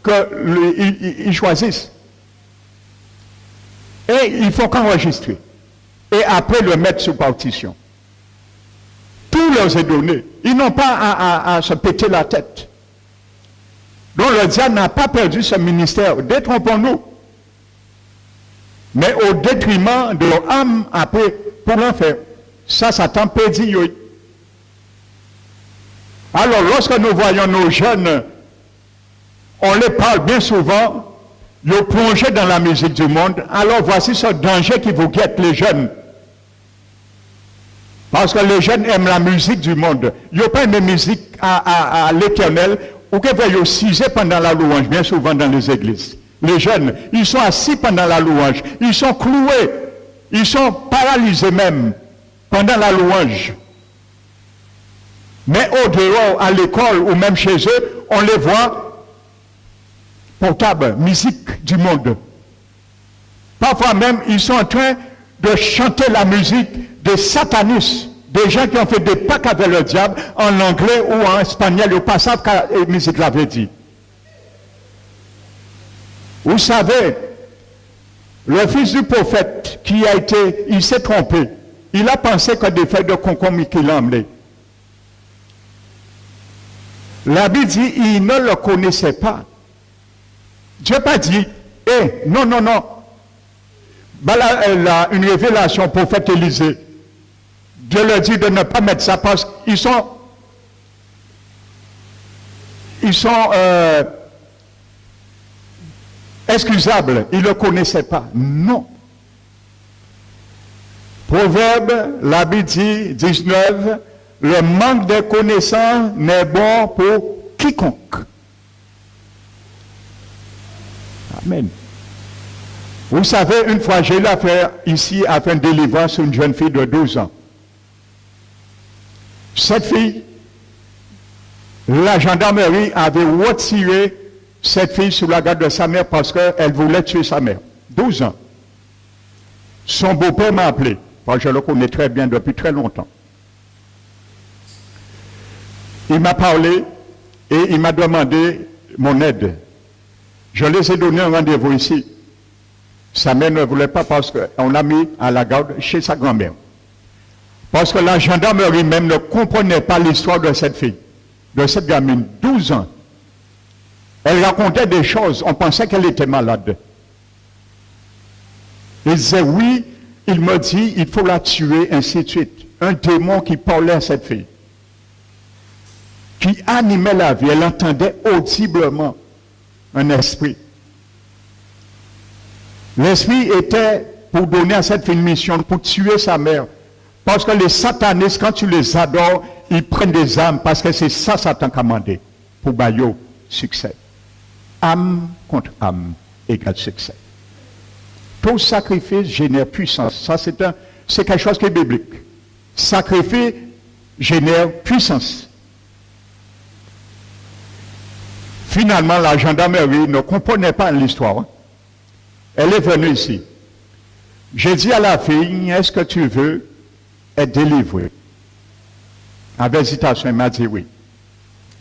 qu'ils choisissent. Et il faut qu'enregistrer. Et après le mettre sous partition. Tout leur est donné. Ils n'ont pas à se péter la tête. Donc le diable n'a pas perdu ce ministère. Détrompons-nous. Mais au détriment de leur âme après pour l'enfer. Ça, Satan peut dire. Alors lorsque nous voyons nos jeunes, on les parle bien souvent, ils plongent dans la musique du monde. Alors voici ce danger qui vous guette les jeunes. Parce que les jeunes aiment la musique du monde. Ils n'ont pas aimé la musique à l'éternel, ou que veulent siser pendant la louange, bien souvent dans les églises. Les jeunes, ils sont assis pendant la louange, ils sont cloués, ils sont paralysés même pendant la louange. Mais au dehors, à l'école ou même chez eux, on les voit portables, musique du monde. Parfois même, ils sont en train de chanter la musique des satanistes, des gens qui ont fait des pactes avec le diable en anglais ou en espagnol, ils ne savent pas ce que la musique l'avait dit. Vous savez, le fils du prophète il s'est trompé. Il a pensé que des feuilles de concombre qu'il a emmené. La Bible dit, il ne le connaissait pas. Dieu n'a pas dit, non, voilà une révélation au prophète Élisée. Dieu leur dit de ne pas mettre ça parce qu'ils sont excusables. Ils ne le connaissaient pas. Non. Proverbe, la Bible dit, 19, le manque de connaissance n'est bon pour quiconque. Amen. Vous savez, une fois, j'ai eu l'affaire ici à faire une délivrance sur une jeune fille de 12 ans. Cette fille, la gendarmerie avait retiré cette fille sous la garde de sa mère parce qu'elle voulait tuer sa mère. 12 ans. Son beau-père m'a appelé, parce que je le connais très bien depuis très longtemps. Il m'a parlé et il m'a demandé mon aide. Je les ai donné un rendez-vous ici. Sa mère ne voulait pas parce qu'on l'a mis à la garde chez sa grand-mère. Parce que la gendarmerie même ne comprenait pas l'histoire de cette fille, de cette gamine, 12 ans. Elle racontait des choses, on pensait qu'elle était malade. Il disait, oui, il me dit, il faut la tuer, ainsi de suite. Un démon qui parlait à cette fille, qui animait la vie, elle entendait audiblement un esprit. L'esprit était pour donner à cette fille une mission, pour tuer sa mère. Parce que les satanistes, quand tu les adores, ils prennent des âmes, parce que c'est ça Satan qui a demandé, pour bailler succès. Âme contre âme égale succès. Tout sacrifice génère puissance. Ça, c'est quelque chose qui est biblique. Sacrifice génère puissance. Finalement, la gendarmerie ne comprenait pas l'histoire. Elle est venue ici. J'ai dit à la fille, est-ce que tu veux être délivrée? Avec hésitation, elle m'a dit oui.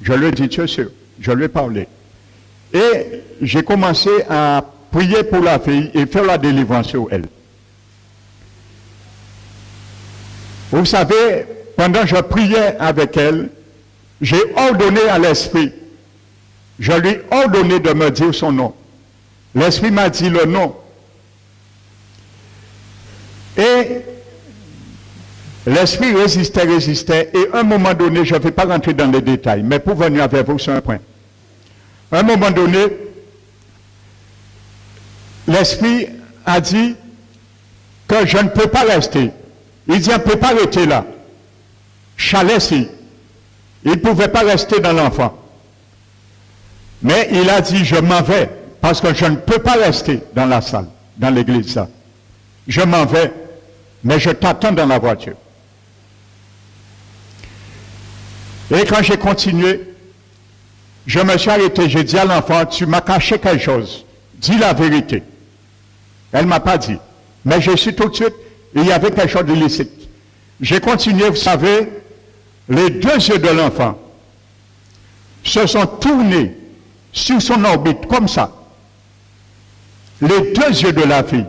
Je lui ai dit, tu es sûr? Je lui ai parlé. Et j'ai commencé à prier pour la fille et faire la délivrance sur elle. Vous savez, pendant que je priais avec elle, j'ai ordonné à l'esprit, je lui ai ordonné de me dire son nom. L'esprit m'a dit le nom. Et l'esprit résistait, et à un moment donné, je ne vais pas rentrer dans les détails, mais pour venir avec vous sur un point. À un moment donné, l'esprit a dit que je ne peux pas rester. Il dit, on ne peut pas rester là. Chalet-ci. Il ne pouvait pas rester dans l'enfant. Mais il a dit, je m'en vais, parce que je ne peux pas rester dans la salle, dans l'église. Ça. Je m'en vais. mais je t'attends dans la voiture. Et quand j'ai continué, je me suis arrêté, j'ai dit à l'enfant, tu m'as caché quelque chose, dis la vérité. Elle ne m'a pas dit. Mais je suis tout de suite, il y avait quelque chose d'illicite. J'ai continué, vous savez, les deux yeux de l'enfant se sont tournés sur son orbite, comme ça. Les deux yeux de la fille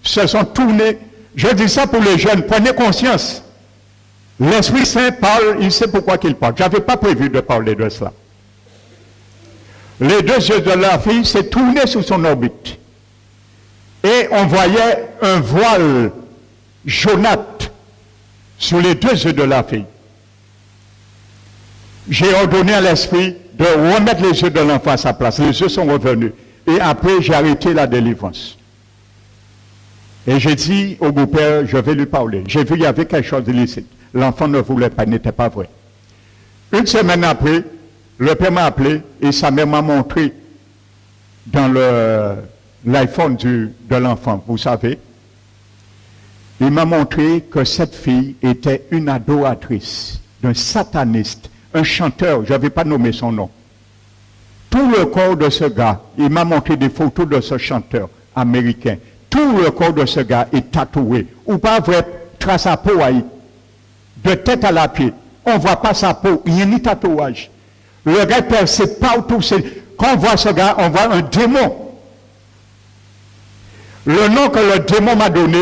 se sont tournés. Je dis ça pour les jeunes, prenez conscience. L'Esprit Saint parle, il sait pourquoi qu'il parle. Je n'avais pas prévu de parler de cela. Les deux yeux de la fille s'est tournés sur son orbite. Et on voyait un voile jaunâtre sur les deux yeux de la fille. J'ai ordonné à l'Esprit de remettre les yeux de l'enfant à sa place. Les yeux sont revenus. Et après, j'ai arrêté la délivrance. Et j'ai dit au beau-père, je vais lui parler. J'ai vu qu'il y avait quelque chose d'illicite. L'enfant ne voulait pas, n'était pas vrai. Une semaine après, le père m'a appelé et sa mère m'a montré dans l'iPhone de l'enfant, vous savez. Il m'a montré que cette fille était une adoratrice d'un sataniste, un chanteur, je n'avais pas nommé son nom. Tout le corps de ce gars, il m'a montré des photos de ce chanteur américain. Tout le corps de ce gars est tatoué. Ou pas vrai, trace à peau, de tête à la pied. On ne voit pas sa peau, il n'y a ni tatouage. Le gars est percé partout. Quand on voit ce gars, on voit un démon. Le nom que le démon m'a donné,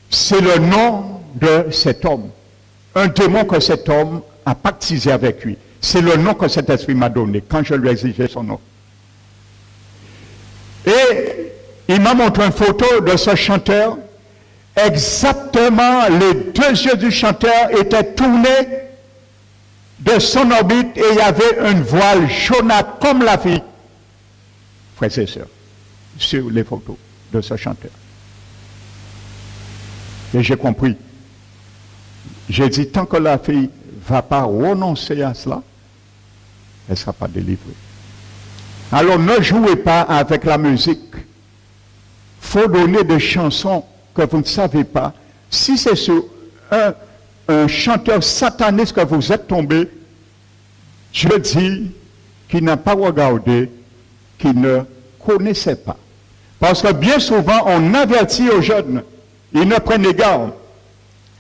c'est le nom de cet homme. Un démon que cet homme a pactisé avec lui. C'est le nom que cet esprit m'a donné quand je lui ai exigé son nom. Et il m'a montré une photo de ce chanteur. Exactement, les deux yeux du chanteur étaient tournés de son orbite et il y avait une voile jaunâtre comme la fille, frères et sœurs, sur les photos de ce chanteur. Et j'ai compris. J'ai dit, tant que la fille ne va pas renoncer à cela, elle ne sera pas délivrée. Alors ne jouez pas avec la musique. Il faut donner des chansons que vous ne savez pas. Si c'est sur un chanteur sataniste que vous êtes tombé, Dieu dit qu'il n'a pas regardé, qu'il ne connaissait pas. Parce que bien souvent, on avertit aux jeunes, ils ne prennent garde.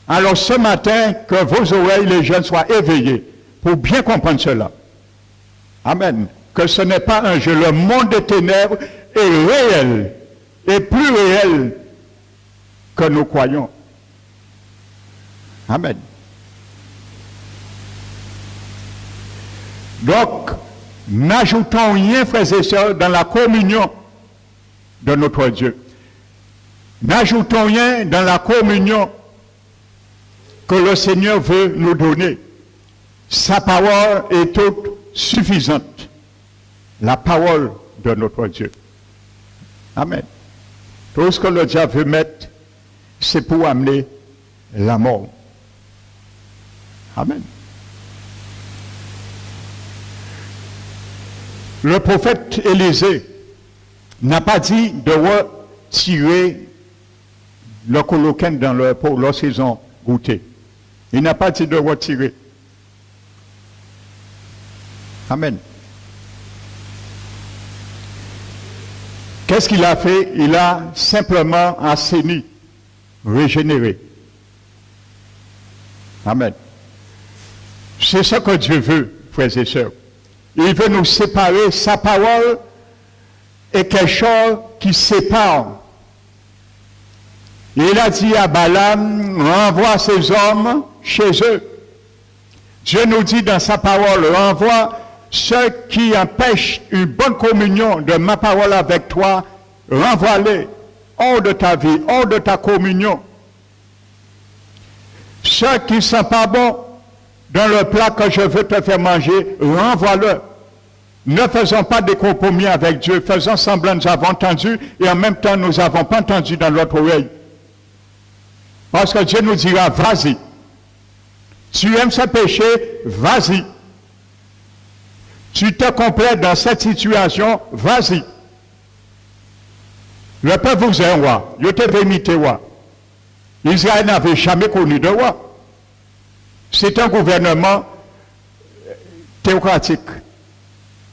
Alors ce matin, que vos oreilles, les jeunes, soient éveillées pour bien comprendre cela. Amen. Que ce n'est pas un jeu. Le monde des ténèbres est réel, et plus réel que nous croyons. Amen. Donc, n'ajoutons rien, frères et sœurs, dans la communion de notre Dieu. N'ajoutons rien dans la communion que le Seigneur veut nous donner. Sa parole est toute suffisante. La parole de notre Dieu. Amen. Tout ce que le diable veut mettre, c'est pour amener la mort. Amen. Le prophète Élisée n'a pas dit de retirer le coloquin dans leur peau lorsqu'ils ont goûté. Il n'a pas dit de retirer. Amen. Qu'est-ce qu'il a fait? Il a simplement assaini, régénéré. Amen. C'est ce que Dieu veut, frères et sœurs. Il veut nous séparer. Sa parole est quelque chose qui sépare. Il a dit à Balaam, renvoie ces hommes chez eux. Dieu nous dit dans sa parole, renvoie ceux qui empêchent une bonne communion de ma parole avec toi, renvoie-les hors de ta vie, hors de ta communion. Ceux qui ne sont pas bons dans le plat que je veux te faire manger, renvoie-le. Ne faisons pas de compromis avec Dieu, faisons semblant nous avons entendu et en même temps nous n'avons pas entendu dans notre oreille. Parce que Dieu nous dira, vas-y. Tu aimes ce péché, vas-y. Tu te complètes dans cette situation, vas-y. Le peuple vous est roi, je te vais imiter roi. Israël n'avait jamais connu de roi. C'est un gouvernement théocratique.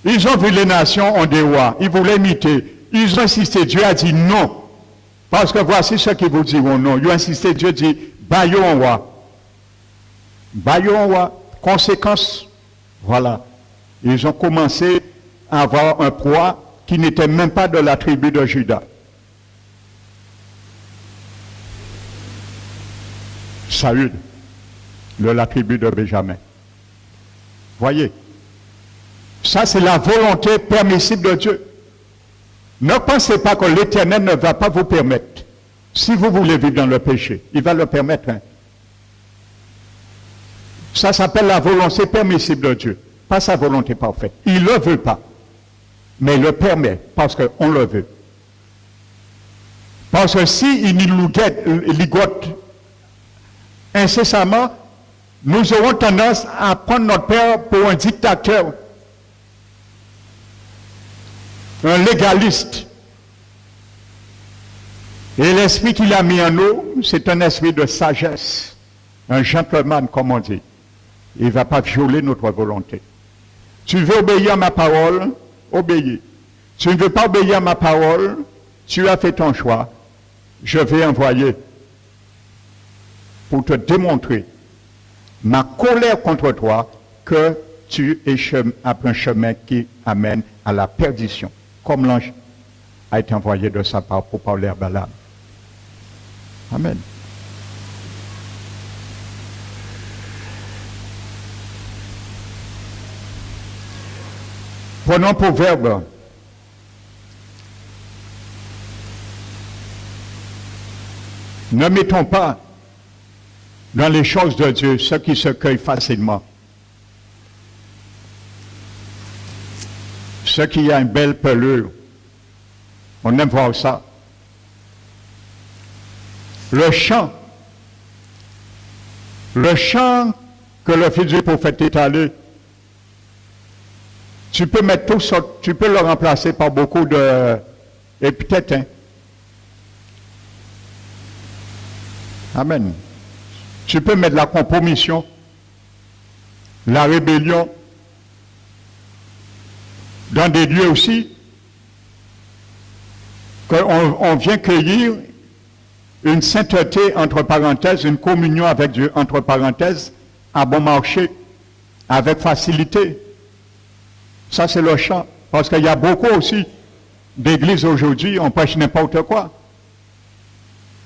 Ils ont vu les nations ont des rois. Ils voulaient imiter. Ils ont insisté. Dieu a dit non. Parce que voici ce qu'ils vous diront non. Ils ont insisté. Dieu dit, baillons un roi. Baillons un roi. Conséquence, voilà. Ils ont commencé à avoir un roi qui n'était même pas de la tribu de Juda. Saül, de la tribu de Benjamin. Voyez, ça c'est la volonté permissible de Dieu. Ne pensez pas que l'Éternel ne va pas vous permettre. Si vous voulez vivre dans le péché, il va le permettre. Hein. Ça s'appelle la volonté permissible de Dieu, pas sa volonté parfaite. Il ne le veut pas, mais il le permet parce qu'on le veut. Parce que s'il nous ligote incessamment, nous aurons tendance à prendre notre Père pour un dictateur, un légaliste. Et l'esprit qu'il a mis en nous, c'est un esprit de sagesse, un gentleman, comme on dit. Il ne va pas violer notre volonté. Tu veux obéir à ma parole, obéis. Tu ne veux pas obéir à ma parole, tu as fait ton choix. Je vais envoyer pour te démontrer ma colère contre toi que tu es après un chemin qui amène à la perdition. Comme l'ange a été envoyé de sa part pour parler à Balaam. Amen. Prenons pour verbe ne mettons pas dans les choses de Dieu ce qui se cueille facilement. Ce qui a une belle pelure. On aime voir ça. Le chant que le fils du prophète est allé, tu peux mettre tout ça, tu peux le remplacer par beaucoup de épithètes. Hein. Amen. Tu peux mettre la compromission, la rébellion, dans des lieux aussi, qu'on vient cueillir une sainteté, entre parenthèses, une communion avec Dieu, entre parenthèses, à bon marché, avec facilité. Ça, c'est le chant. Parce qu'il y a beaucoup aussi d'églises aujourd'hui, on prêche n'importe quoi.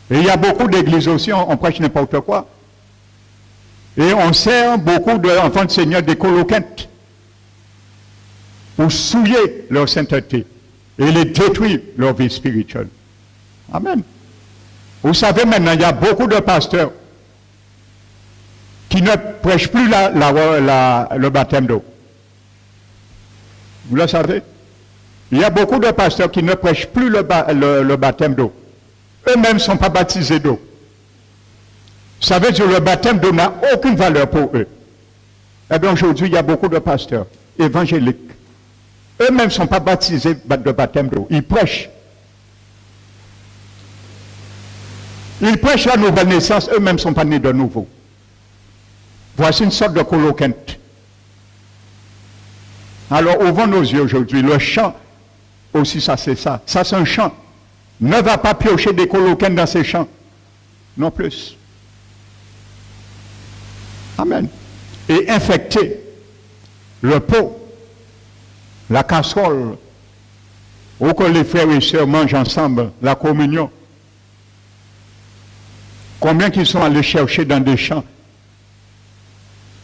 Et il y a beaucoup d'églises aussi, on prêche n'importe quoi. Et on sert beaucoup d'enfants de Seigneur des coloquettes pour souiller leur sainteté et les détruire leur vie spirituelle. Amen. Vous savez maintenant, il y a beaucoup de pasteurs qui ne prêchent plus le baptême d'eau. Vous le savez? Il y a beaucoup de pasteurs qui ne prêchent plus le baptême d'eau. Eux-mêmes ne sont pas baptisés d'eau. Ça veut dire que le baptême d'eau n'a aucune valeur pour eux. Eh bien aujourd'hui, il y a beaucoup de pasteurs évangéliques. Eux-mêmes ne sont pas baptisés de baptême d'eau. Ils prêchent. Ils prêchent la nouvelle naissance, eux-mêmes ne sont pas nés de nouveau. Voici une sorte de coloquinte. Alors, ouvrons nos yeux aujourd'hui. Le chant, aussi, ça c'est ça. Ça c'est un chant. Ne va pas piocher des coloquintes dans ces champs. Non plus. Amen. Et infecter le pot, la casserole, ou que les frères et sœurs mangent ensemble la communion. Combien qu'ils sont allés chercher dans des champs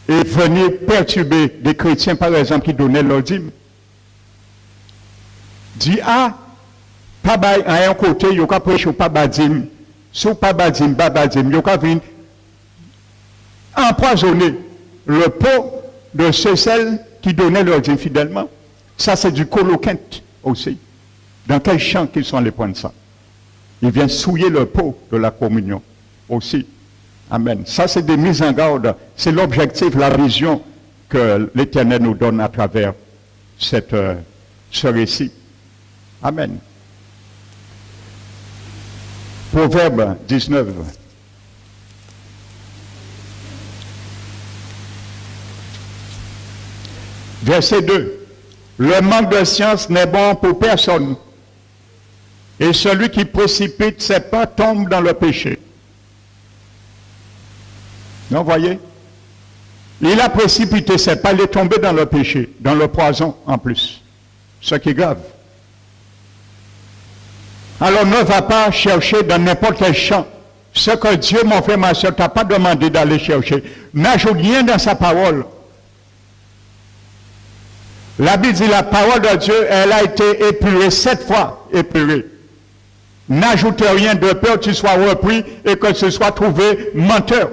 et venir perturber des chrétiens, par exemple, qui donnaient leur dîme. Dit, pas à un côté, il y a prêcher pas badim, sous pas badim, il y a venir empoisonner le pot de celles qui donnaient leur dîme fidèlement. Ça, c'est du coloquinte aussi. Dans quel champ qu'ils sont allés prendre ça? Ils viennent souiller le pot de la communion aussi. Amen. Ça, c'est des mises en garde. C'est l'objectif, la vision que l'Éternel nous donne à travers ce récit. Amen. Proverbe 19. Verset 2. Le manque de science n'est bon pour personne. Et celui qui précipite ses pas tombe dans le péché. Non, voyez? Il a précipité ses pas, il est tombé dans le péché, dans le poison en plus. Ce qui est grave. Alors ne va pas chercher dans n'importe quel champ ce que Dieu, mon frère, ma soeur, t'a pas demandé d'aller chercher. N'ajoute rien dans sa parole. La Bible dit la parole de Dieu, elle a été épurée 7 fois, épurée. N'ajoute rien de peur que tu sois repris et que tu sois trouvé menteur.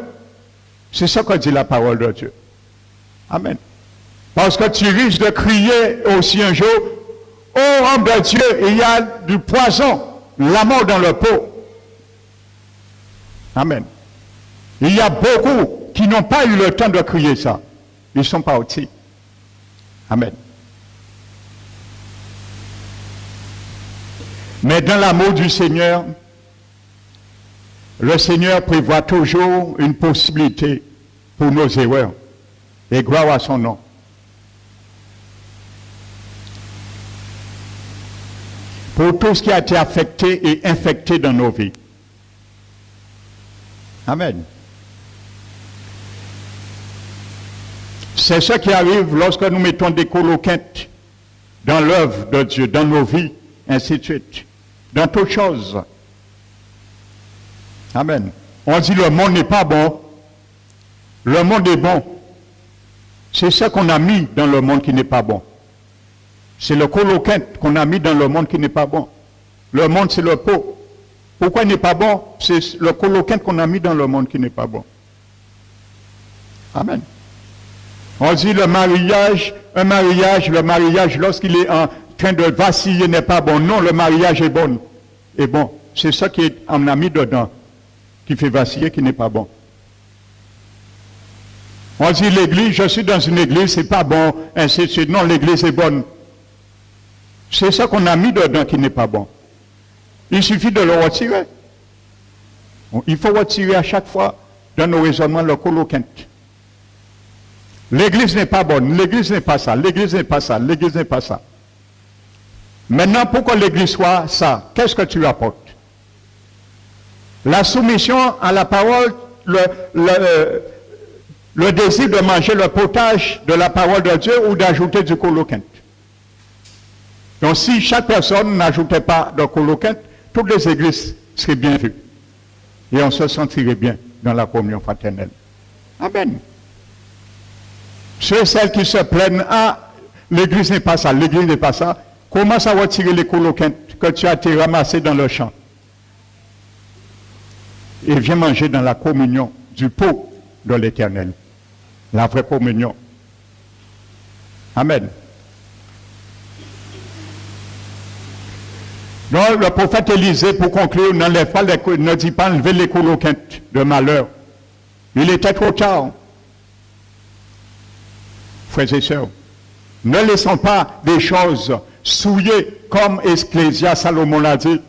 C'est ça que dit la parole de Dieu. Amen. Parce que tu risques de crier aussi un jour, ô homme de Dieu, il y a du poison, la mort dans le pot. Amen. Il y a beaucoup qui n'ont pas eu le temps de crier ça. Ils sont partis. Amen. Mais dans l'amour du Seigneur, le Seigneur prévoit toujours une possibilité pour nos erreurs. Et gloire à son nom. Pour tout ce qui a été affecté et infecté dans nos vies. Amen. C'est ce qui arrive lorsque nous mettons des coloquettes dans l'œuvre de Dieu, dans nos vies, ainsi de suite. Dans toutes choses. Amen. On dit le monde n'est pas bon. Le monde est bon. C'est ce qu'on a mis dans le monde qui n'est pas bon. C'est le coloquette qu'on a mis dans le monde qui n'est pas bon. Le monde, c'est le pot. Pourquoi il n'est pas bon? C'est le coloquette qu'on a mis dans le monde qui n'est pas bon. Amen. On dit le mariage, le mariage, lorsqu'il est en train de vaciller, n'est pas bon. Non, le mariage est bon. Et bon, c'est ça qu'on a mis dedans, qui fait vaciller, qui n'est pas bon. On dit l'église, je suis dans une église, c'est pas bon, ainsi de suite. Non, l'église est bonne. C'est ça qu'on a mis dedans qui n'est pas bon. Il suffit de le retirer. Il faut retirer à chaque fois dans nos raisonnements le coloquette. L'église n'est pas bonne, l'église n'est pas ça, l'église n'est pas ça, l'église n'est pas ça. Maintenant, pour que l'église soit ça, qu'est-ce que tu apportes? La soumission à la parole, le désir de manger le potage de la parole de Dieu ou d'ajouter du coloquette. Donc si chaque personne n'ajoutait pas de coloquette, toutes les églises seraient bien vues. Et on se sentirait bien dans la communion fraternelle. Amen. Ceux et celles qui se plaignent, ah, l'église n'est pas ça, l'église n'est pas ça, commence à retirer les coloquettes que tu as été ramassés dans le champ. Et viens manger dans la communion du pot de l'Éternel. La vraie communion. Amen. Donc le prophète Élisée, pour conclure, ne dit pas enlever les coloquettes de malheur. Il était trop tard. Frères et sœurs, ne laissons pas des choses souillées comme Ecclésia, Salomon l'a dit.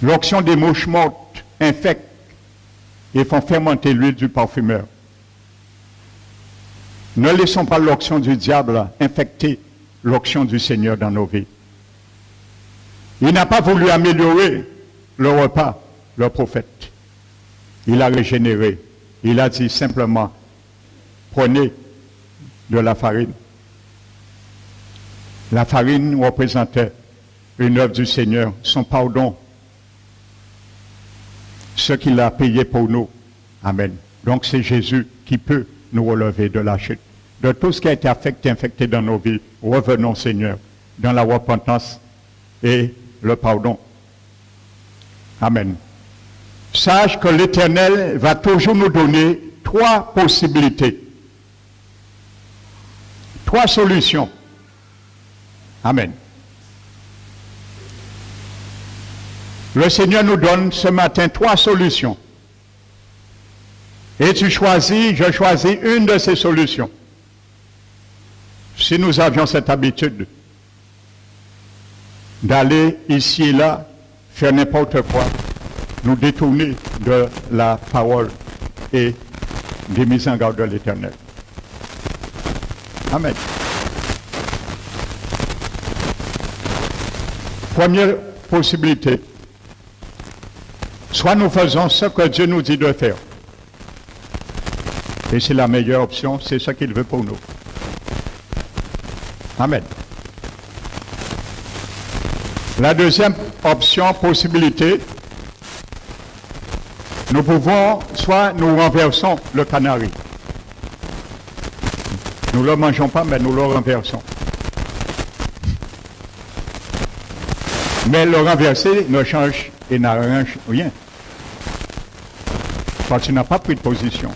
L'onction des mouches mortes infecte et font fermenter l'huile du parfumeur. Ne laissons pas l'onction du diable infecter l'onction du Seigneur dans nos vies. Il n'a pas voulu améliorer le repas, le prophète. Il a régénéré. Il a dit simplement, prenez de la farine. La farine représentait une œuvre du Seigneur, son pardon, ce qu'il a payé pour nous. Amen. Donc c'est Jésus qui peut nous relever de la chute. De tout ce qui a été infecté dans nos vies, revenons Seigneur, dans la repentance et le pardon. Amen. Sache que l'Éternel va toujours nous donner 3 possibilités. 3 solutions. Amen. Le Seigneur nous donne ce matin 3 solutions. Et je choisis une de ces solutions. Si nous avions cette habitude d'aller ici et là, faire n'importe quoi, nous détourner de la parole et des mises en garde de l'Éternel. Amen. Première possibilité, soit nous faisons ce que Dieu nous dit de faire. Et c'est la meilleure option, c'est ce qu'il veut pour nous. Amen. La deuxième option, possibilité, nous pouvons, soit nous renversons le canari. Nous ne le mangeons pas, mais nous le renversons. Mais le renverser ne change et n'arrange rien. Parce que tu n'as pas pris de position.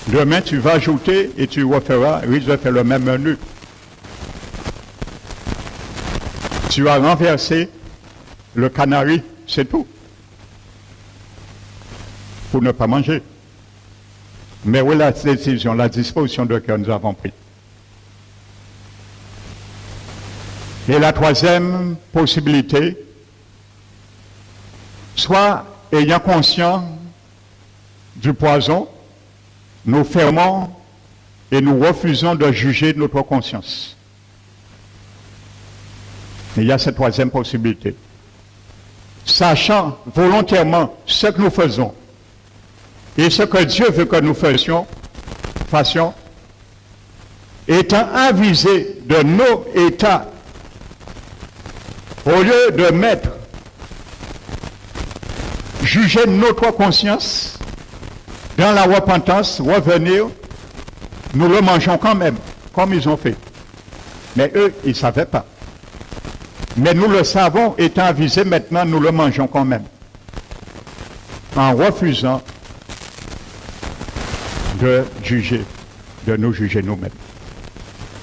Demain, tu vas ajouter et tu referas, risque de faire le même menu. Tu as renversé le canari, c'est tout. Pour ne pas manger. Mais oui, la décision, la disposition de cœur nous avons pris. Et la troisième possibilité, soit ayant conscience du poison, nous fermons et nous refusons de juger notre conscience. Et il y a cette troisième possibilité. Sachant volontairement ce que nous faisons et ce que Dieu veut que nous fassions, étant avisés de nos états, au lieu de mettre, juger notre conscience, dans la repentance, revenir, nous le mangeons quand même, comme ils ont fait. Mais eux, ils ne savaient pas. Mais nous le savons, étant avisés, maintenant, nous le mangeons quand même. En refusant de juger, de nous juger nous-mêmes.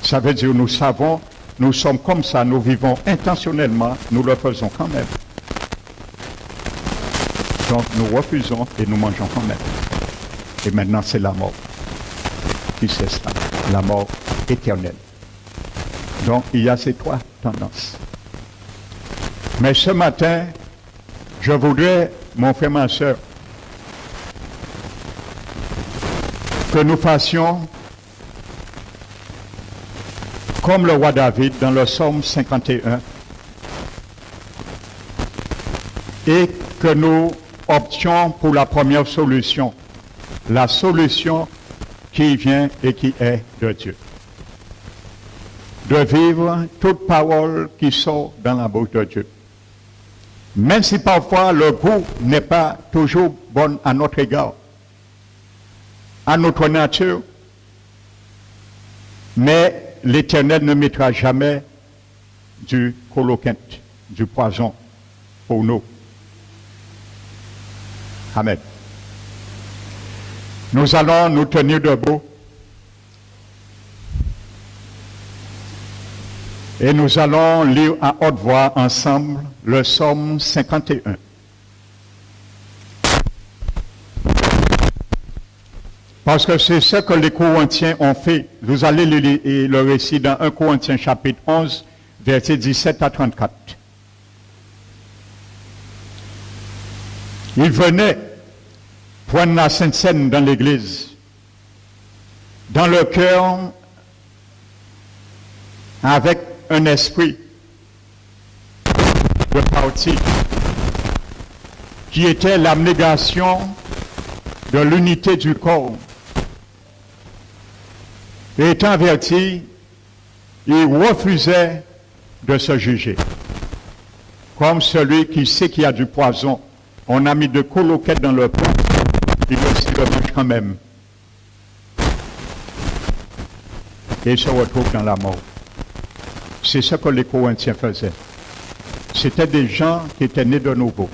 Ça veut dire, nous savons, nous sommes comme ça, nous vivons intentionnellement, nous le faisons quand même. Donc, nous refusons et nous mangeons quand même. Et maintenant, c'est la mort qui s'installe, la mort éternelle. Donc, il y a ces trois tendances. Mais ce matin, je voudrais, mon frère, ma soeur, que nous fassions comme le roi David dans le psaume 51 et que nous options pour la première solution, la solution qui vient et qui est de Dieu. De vivre toute parole qui sort dans la bouche de Dieu. Même si parfois le goût n'est pas toujours bon à notre égard, à notre nature, mais l'Éternel ne mettra jamais du coloquinte, du poison pour nous. Amen. Nous allons nous tenir debout et nous allons lire à haute voix ensemble le psaume 51. Parce que c'est ce que les Corinthiens ont fait. Vous allez lire le récit dans 1 Corinthiens chapitre 11, versets 17 à 34. Ils venaient prendre la Sainte Seine dans l'église, dans le cœur, avec un esprit de parti, qui était l'abnégation de l'unité du corps. Et étant avertis, ils refusaient de se juger. Comme celui qui sait qu'il y a du poison, on a mis de coloquettes dans le pain, il aussi le mange quand même. Et il se retrouve dans la mort. C'est ce que les Corinthiens faisaient. C'était des gens qui étaient nés de nouveau,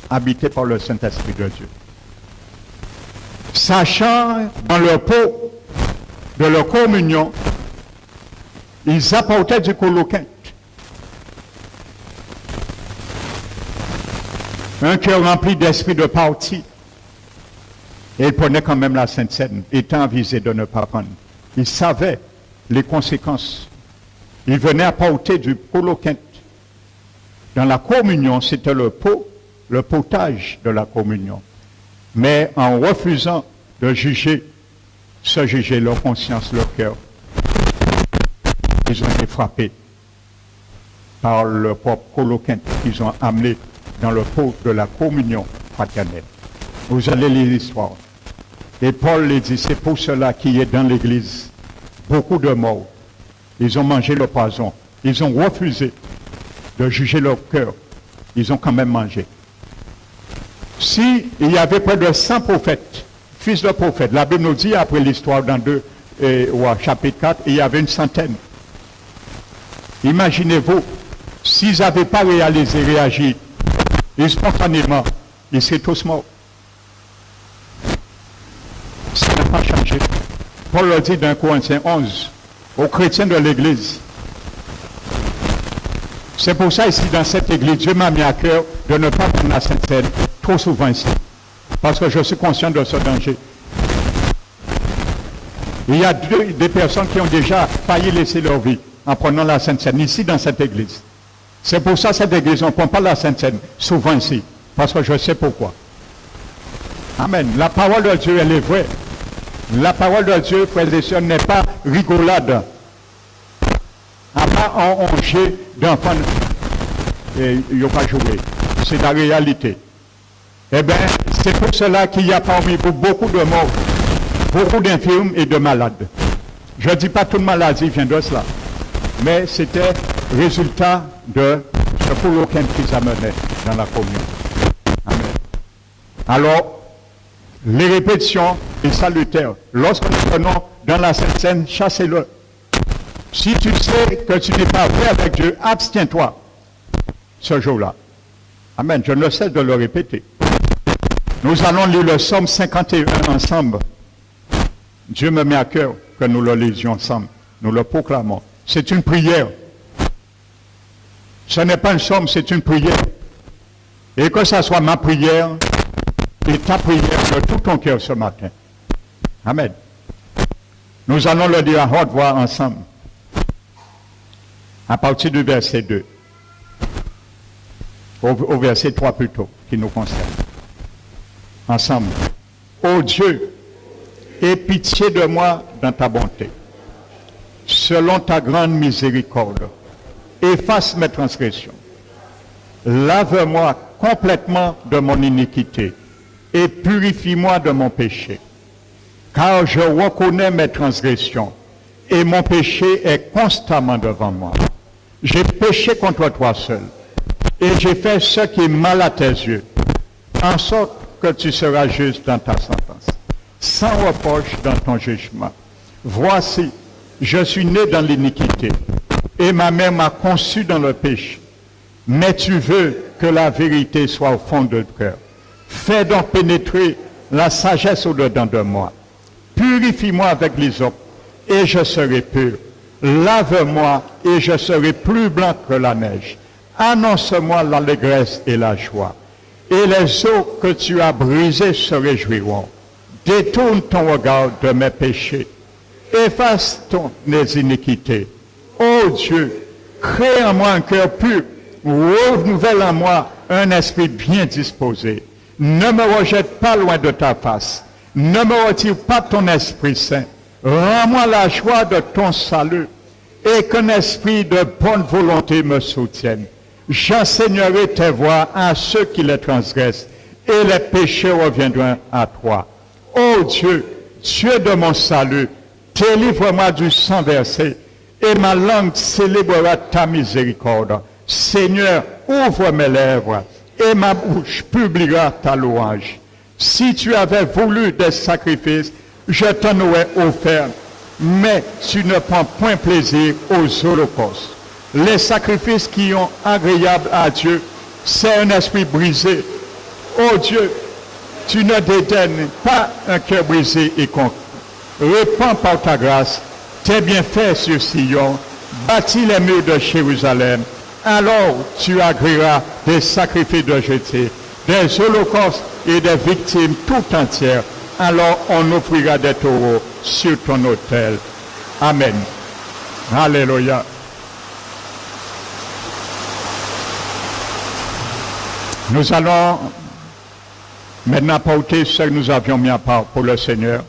habités par le Saint-Esprit de Dieu. Sachant dans leur pot de leur communion, ils apportaient du coloquinte. Un cœur rempli d'esprit de parti. Et ils prenaient quand même la Sainte Seine, étant avisés de ne pas prendre. Ils savaient les conséquences. Ils venaient apporter du coloquinte. Dans la communion, c'était le pot, le potage de la communion. Mais en refusant de juger, se juger leur conscience, leur cœur, ils ont été frappés par leur propre coloquinte qu'ils ont amené dans le pot de la communion fraternelle. Vous allez lire l'histoire. Et Paul les dit, c'est pour cela qu'il y a dans l'église beaucoup de morts. Ils ont mangé le poison. Ils ont refusé de juger leur cœur. Ils ont quand même mangé. Si il y avait près de 100 prophètes, fils de prophètes, la Bible nous dit après l'histoire dans 2 Rois chapitre 4, il y avait une centaine. Imaginez-vous, s'ils n'avaient pas réagi, et spontanément, ils seraient tous morts. Ça n'a pas changé. Paul le dit dans Corinthiens 11, aux chrétiens de l'Église. C'est pour ça ici, dans cette Église, Dieu m'a mis à cœur de ne pas prendre la Sainte Seine trop souvent ici. Parce que je suis conscient de ce danger. Il y a des personnes qui ont déjà failli laisser leur vie en prenant la Sainte Seine ici dans cette Église. C'est pour ça cette Église, on ne prend pas la Sainte Seine souvent ici. Parce que je sais pourquoi. Amen. La parole de Dieu, elle est vraie. La parole de Dieu, frères et sœurs, n'est pas rigolade. À part un jet d'enfants, il n'y a pas joué. C'est la réalité. Eh bien, c'est pour cela qu'il y a parmi vous beaucoup de morts, beaucoup d'infirmes et de malades. Je ne dis pas toute maladie vient de cela, mais c'était résultat de ce coloquin qu'ils amenaient dans la communion. Amen. Alors, les répétitions est salutaire. Lorsque nous prenons dans la Sainte Seine, chassez-le. Si tu sais que tu n'es pas vrai avec Dieu, abstiens-toi ce jour-là. Amen. Je ne cesse de le répéter. Nous allons lire le psaume 51 ensemble. Dieu me met à cœur que nous le lisions ensemble. Nous le proclamons. C'est une prière. Ce n'est pas un psaume, c'est une prière. Et que ça soit ma prière et ta prière de tout ton cœur ce matin. Amen. Nous allons le dire à haute voix ensemble. À partir du verset 2. Au verset 3 plutôt, qui nous concerne. Ensemble. Ô Dieu, aie pitié de moi dans ta bonté. Selon ta grande miséricorde, efface mes transgressions. Lave-moi complètement de mon iniquité et purifie-moi de mon péché. Car je reconnais mes transgressions et mon péché est constamment devant moi. J'ai péché contre toi seul et j'ai fait ce qui est mal à tes yeux, en sorte que tu seras juste dans ta sentence, sans reproche dans ton jugement. Voici, je suis né dans l'iniquité et ma mère m'a conçu dans le péché. Mais tu veux que la vérité soit au fond de ton cœur. Fais donc pénétrer la sagesse au-dedans de moi. Purifie-moi avec l'hysope et je serai pur. Lave-moi et je serai plus blanc que la neige. Annonce-moi l'allégresse et la joie. Et les eaux que tu as brisées se réjouiront. Détourne ton regard de mes péchés. Efface mes iniquités. Ô Dieu, crée en moi un cœur pur. Renouvelle en moi un esprit bien disposé. Ne me rejette pas loin de ta face. Ne me retire pas ton Esprit Saint. Rends-moi la joie de ton salut et qu'un esprit de bonne volonté me soutienne. J'enseignerai tes voies à ceux qui les transgressent et les péchés reviendront à toi. Ô Dieu, Dieu de mon salut, délivre-moi du sang versé et ma langue célébrera ta miséricorde. Seigneur, ouvre mes lèvres et ma bouche publiera ta louange. Si tu avais voulu des sacrifices, je t'en aurais offert, mais tu ne prends point plaisir aux holocaustes. Les sacrifices qui sont agréables à Dieu, c'est un esprit brisé. Oh Dieu, tu ne dédaignes pas un cœur brisé et conquis. Répands par ta grâce tes bienfaits sur Sion, bâtis les murs de Jérusalem. Alors tu agréeras des sacrifices de jeté, des holocaustes et des victimes tout entières. Alors on offrira des taureaux sur ton autel. Amen. Alléluia. Nous allons maintenant porter ce que nous avions mis à part pour le Seigneur.